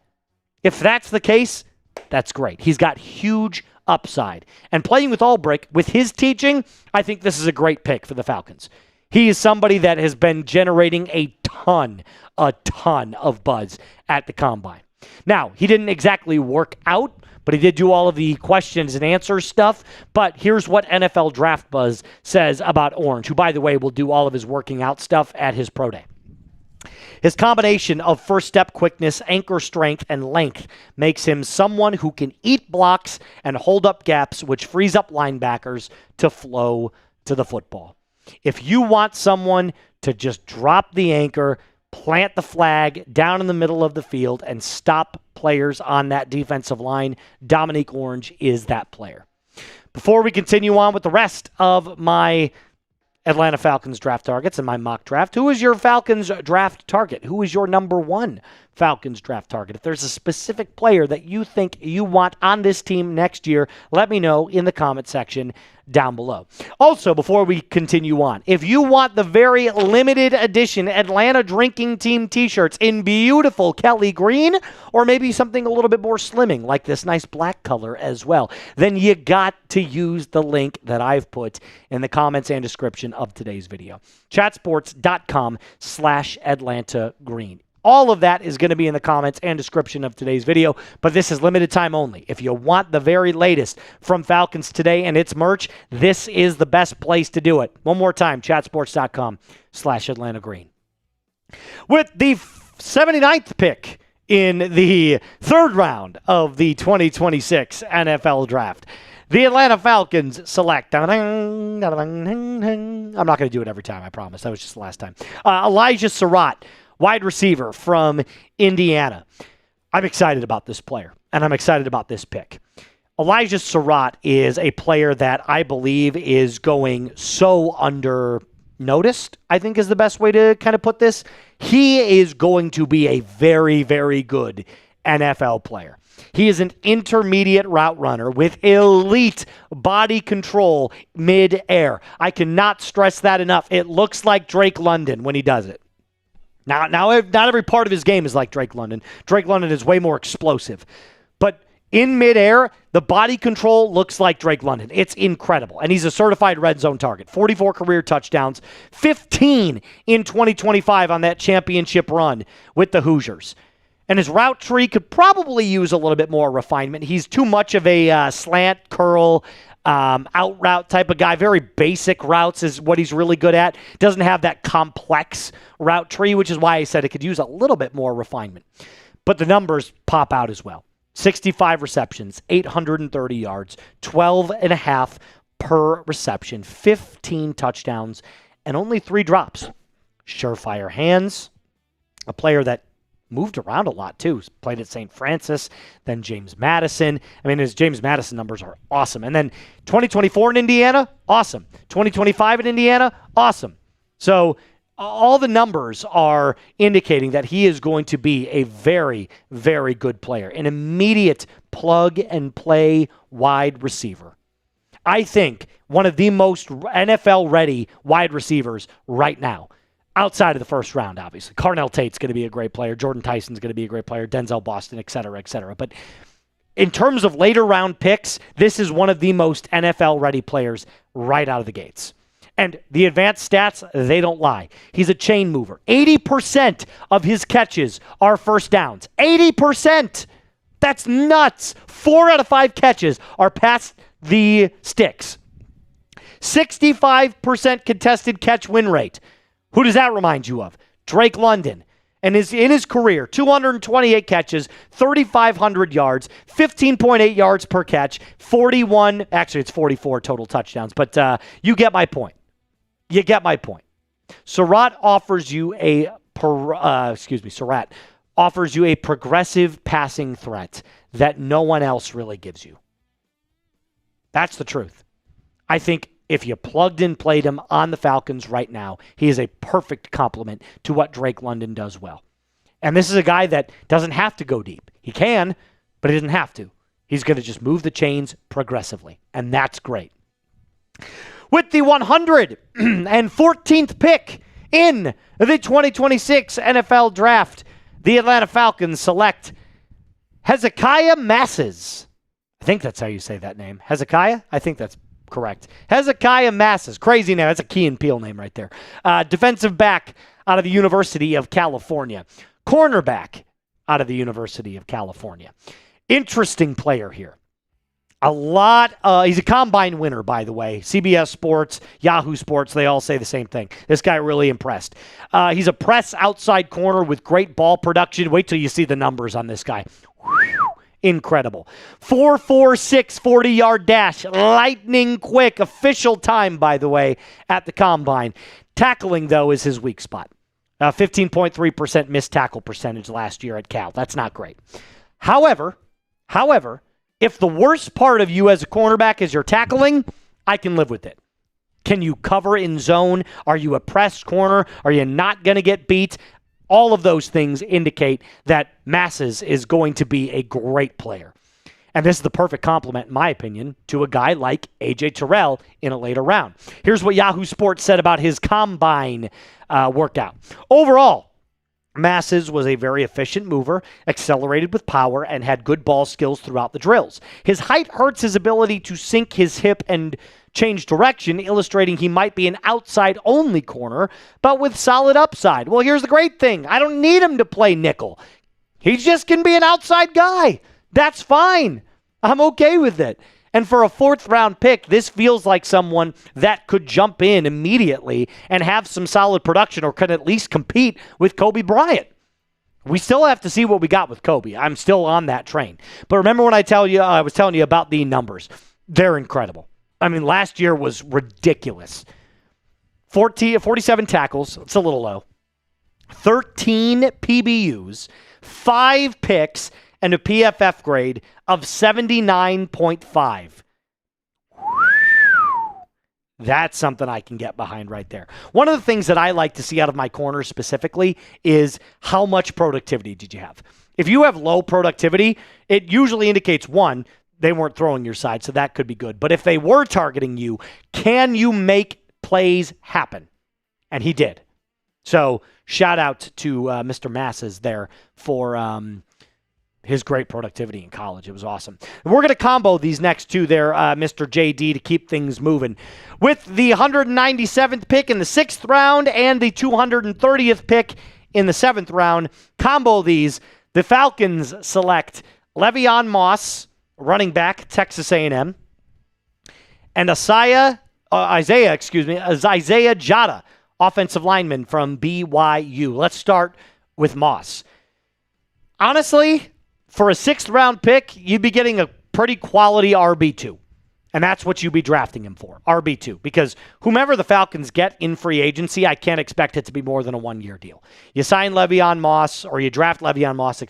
If that's the case, that's great. He's got huge upside. And playing with Ulbrich, with his teaching, I think this is a great pick for the Falcons. He is somebody that has been generating a ton of buzz at the Combine. Now, he didn't exactly work out, but he did do all of the questions and answers stuff. But here's what NFL Draft Buzz says about Orange, who, by the way, will do all of his working out stuff at his pro day. His combination of first step quickness, anchor strength, and length makes him someone who can eat blocks and hold up gaps, which frees up linebackers to flow to the football. If you want someone to just drop the anchor, plant the flag down in the middle of the field, and stop players on that defensive line, Dominique Orange is that player. Before we continue on with the rest of my Atlanta Falcons draft targets and my mock draft, who is your Falcons draft target? Who is your number one Falcons draft target? If there's a specific player that you think you want on this team next year, let me know in the comment section down below. Also, before we continue on, if you want the very limited edition Atlanta Drinking Team t-shirts in beautiful Kelly green, or maybe something a little bit more slimming like this nice black color as well, then you got to use the link that I've put in the comments and description of today's video. chatsports.com/Atlanta Green. All of that is going to be in the comments and description of today's video, but this is limited time only. If you want the very latest from Falcons Today and its merch, this is the best place to do it. One more time, chatsports.com/Atlanta Green. With the 79th pick in the third round of the 2026 NFL Draft, the Atlanta Falcons select. I'm not going to do it every time, I promise. That was just the last time. Elijah Surratt, wide receiver from Indiana. I'm excited about this player, and I'm excited about this pick. Elijah Surratt is a player that I believe is going so under-noticed, I think is the best way to kind of put this. He is going to be a very, very good NFL player. He is an intermediate route runner with elite body control mid-air. I cannot stress that enough. It looks like Drake London when he does it. Now, not every part of his game is like Drake London. Drake London is way more explosive. But in midair, the body control looks like Drake London. It's incredible. And he's a certified red zone target. 44 career touchdowns, 15 in 2025 on that championship run with the Hoosiers. And his route tree could probably use a little bit more refinement. He's too much of a slant, curl, out route type of guy. Very basic routes is what he's really good at. Doesn't have that complex route tree, which is why I said it could use a little bit more refinement. But the numbers pop out as well. 65 receptions, 830 yards, 12.5 per reception, 15 touchdowns, and only 3 drops. Surefire hands. A player that moved around a lot, too. Played at St. Francis, then James Madison. I mean, his James Madison numbers are awesome. And then 2024 in Indiana, awesome. 2025 in Indiana, awesome. So all the numbers are indicating that he is going to be a very, very good player. An immediate plug-and-play wide receiver. I think one of the most NFL-ready wide receivers right now. Outside of the first round, obviously. Carnell Tate's going to be a great player. Jordan Tyson's going to be a great player. Denzel Boston, et cetera, et cetera. But in terms of later round picks, this is one of the most NFL-ready players right out of the gates. And the advanced stats, they don't lie. He's a chain mover. 80% of his catches are first downs. 80%! That's nuts! 4 out of 5 catches are past the sticks. 65% contested catch win rate. Who does that remind you of? Drake London. And in his career, 228 catches, 3,500 yards, 15.8 yards per catch, 41, actually it's 44 total touchdowns, but you get my point. You get my point. Surratt offers you a progressive passing threat that no one else really gives you. That's the truth. I think If you plugged and played him on the Falcons right now, he is a perfect complement to what Drake London does well. And this is a guy that doesn't have to go deep. He can, but he doesn't have to. He's going to just move the chains progressively, and that's great. With the 114th pick in the 2026 NFL Draft, the Atlanta Falcons select Hezekiah Masses. I think that's how you say that name. Hezekiah? I think that's correct. Hezekiah Masses. Crazy name. That's a Key and Peele name right there. Defensive back out of the University of California. Cornerback out of the University of California. Interesting player here. He's a combine winner, by the way. CBS Sports, Yahoo Sports, they all say the same thing. This guy really impressed. He's a press outside corner with great ball production. Wait till you see the numbers on this guy. Whew, incredible. 4.46 40-yard dash. Lightning quick. Official time, by the way, at the combine. Tackling, though, is his weak spot. 15.3% missed tackle percentage last year at Cal. That's not great. However, if the worst part of you as a cornerback is your tackling, I can live with it. Can you cover in zone? Are you a pressed corner? Are you not going to get beat? All of those things indicate that Masses is going to be a great player. And this is the perfect complement, in my opinion, to a guy like A.J. Terrell in a later round. Here's what Yahoo Sports said about his combine workout. Overall, Masses was a very efficient mover, accelerated with power, and had good ball skills throughout the drills. His height hurts his ability to sink his hip and change direction, illustrating he might be an outside-only corner, but with solid upside. Well, here's the great thing. I don't need him to play nickel. He just can be an outside guy. That's fine. I'm okay with it. And for a fourth-round pick, this feels like someone that could jump in immediately and have some solid production or could at least compete with Kobe Bryant. We still have to see what we got with Kobe. I'm still on that train. But remember when I was telling you about the numbers. They're incredible. I mean, last year was ridiculous. 47 tackles. It's a little low. 13 PBUs, 5 picks, and a PFF grade of 79.5. That's something I can get behind right there. One of the things that I like to see out of my corners specifically is how much productivity did you have? If you have low productivity, it usually indicates, one, they weren't throwing your side, so that could be good. But if they were targeting you, can you make plays happen? And he did. So shout out to Mr. Masses there for his great productivity in college. It was awesome. We're going to combo these next two there, Mr. JD, to keep things moving. With the 197th pick in the 6th round and the 230th pick in the 7th round, combo these. The Falcons select Le'Veon Moss, running back, Texas A&M, and Isaiah Jada, offensive lineman from BYU. Let's start with Moss. Honestly, for a 6th round pick, you'd be getting a pretty quality RB2. And that's what you'd be drafting him for, RB2. Because whomever the Falcons get in free agency, I can't expect it to be more than a 1-year deal. You sign Le'Veon Moss, or you draft Le'Veon Moss,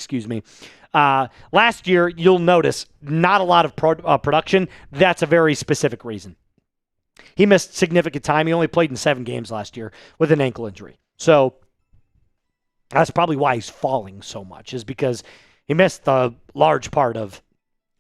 last year, you'll notice not a lot of production. That's a very specific reason. He missed significant time. He only played in 7 games last year with an ankle injury. So that's probably why he's falling so much, is because he missed the large part of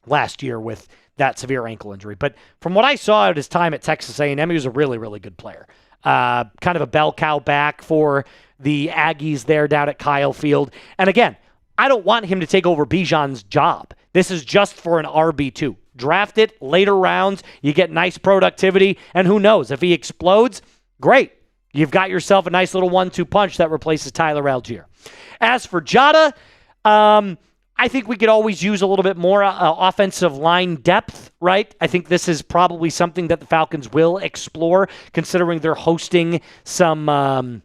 last year with that severe ankle injury. But from what I saw at his time at Texas A&M, he was a really, really good player. Kind of a bell cow back for the Aggies there down at Kyle Field. And again, I don't want him to take over Bijan's job. This is just for an RB2. Draft it, later rounds, you get nice productivity, and who knows, if he explodes, great. You've got yourself a nice little 1-2 punch that replaces Tyler Algier. As for Jada, I think we could always use a little bit more offensive line depth, right? I think this is probably something that the Falcons will explore, considering they're hosting some,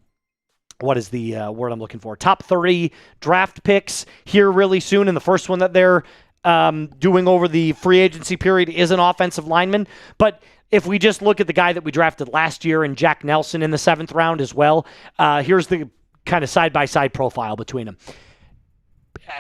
what is the word I'm looking for? Top 30 draft picks here really soon, and the first one that they're doing over the free agency period is an offensive lineman. But if we just look at the guy that we drafted last year and Jack Nelson in the 7th round as well, here's the kind of side-by-side profile between them.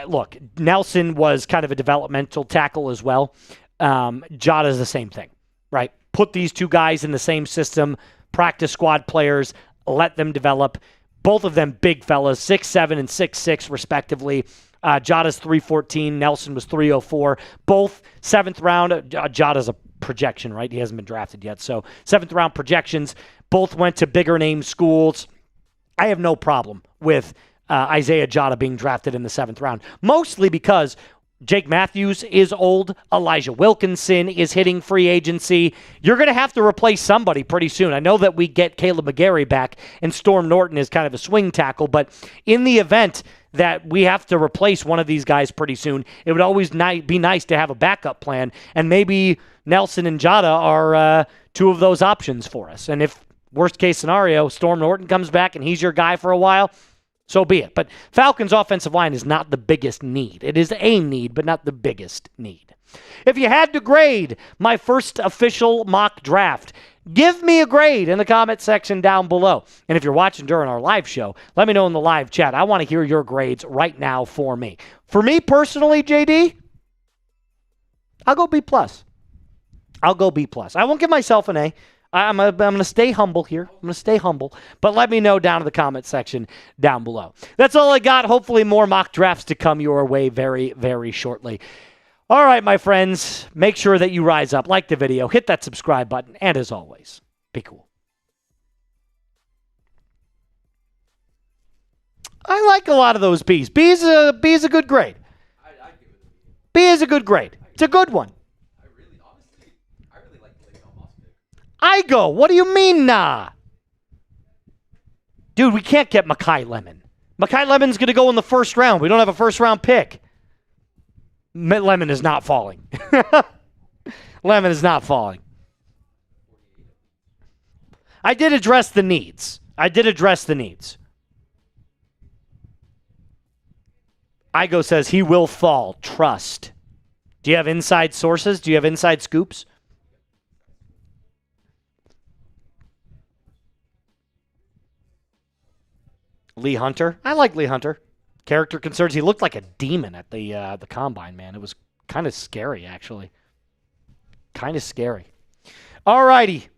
Look, Nelson was kind of a developmental tackle as well. Jada's the same thing, right? put these two guys in the same system, practice squad players, let them develop. Both of them big fellas, 6'7" and 6'6", respectively. Jada's 314, Nelson was 304. Both 7th round. Jada's a projection, right? He hasn't been drafted yet. So 7th round projections. Both went to bigger name schools. I have no problem with Isaiah Jada being drafted in the 7th round, mostly because Jake Matthews is old. Elijah Wilkinson is hitting free agency. You're going to have to replace somebody pretty soon. I know that we get Caleb McGarry back and Storm Norton is kind of a swing tackle, but in the event that we have to replace one of these guys pretty soon, it would always be nice to have a backup plan, and maybe Nelson and Jada are two of those options for us. And if, worst case scenario, Storm Norton comes back and he's your guy for a while, so be it. But Falcons' offensive line is not the biggest need. It is a need, but not the biggest need. If you had to grade my first official mock draft, give me a grade in the comment section down below. And if you're watching during our live show, let me know in the live chat. I want to hear your grades right now for me. For me personally, JD, I'll go B+. I'll go B+. I won't give myself an A. I'm going to stay humble here. I'm going to stay humble. But let me know down in the comment section down below. That's all I got. Hopefully more mock drafts to come your way very, very shortly. All right, my friends. Make sure that you rise up, like the video, hit that subscribe button, and as always, be cool. I like a lot of those B's. B is a good grade. B is a good grade. It's a good one. I go, what do you mean, nah? Dude, we can't get Mekhi Lemon. Mekhi Lemon's going to go in the first round. We don't have a first-round pick. Lemon is not falling. Lemon is not falling. I did address the needs. Igo says he will fall. Trust. Do you have inside sources? Do you have inside scoops? Lee Hunter. I like Lee Hunter. Character concerns. He looked like a demon at the combine, man. It was kind of scary, actually. Kind of scary. All righty.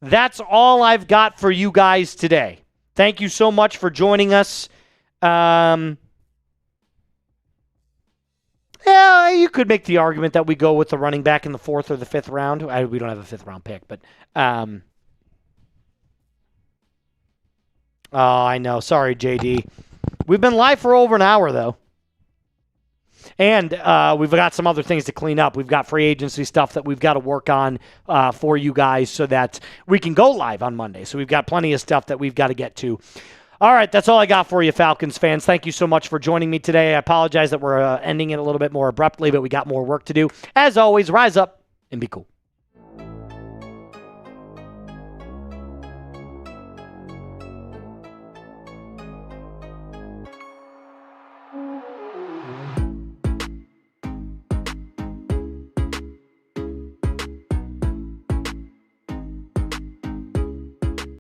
That's all I've got for you guys today. Thank you so much for joining us. Yeah, you could make the argument that we go with the running back in the 4th or the 5th round. We don't have a 5th round pick, but oh, I know. Sorry, JD. We've been live for over an hour, though. And we've got some other things to clean up. We've got free agency stuff that we've got to work on for you guys so that we can go live on Monday. So we've got plenty of stuff that we've got to get to. All right, that's all I got for you, Falcons fans. Thank you so much for joining me today. I apologize that we're ending it a little bit more abruptly, but we got more work to do. As always, rise up and be cool.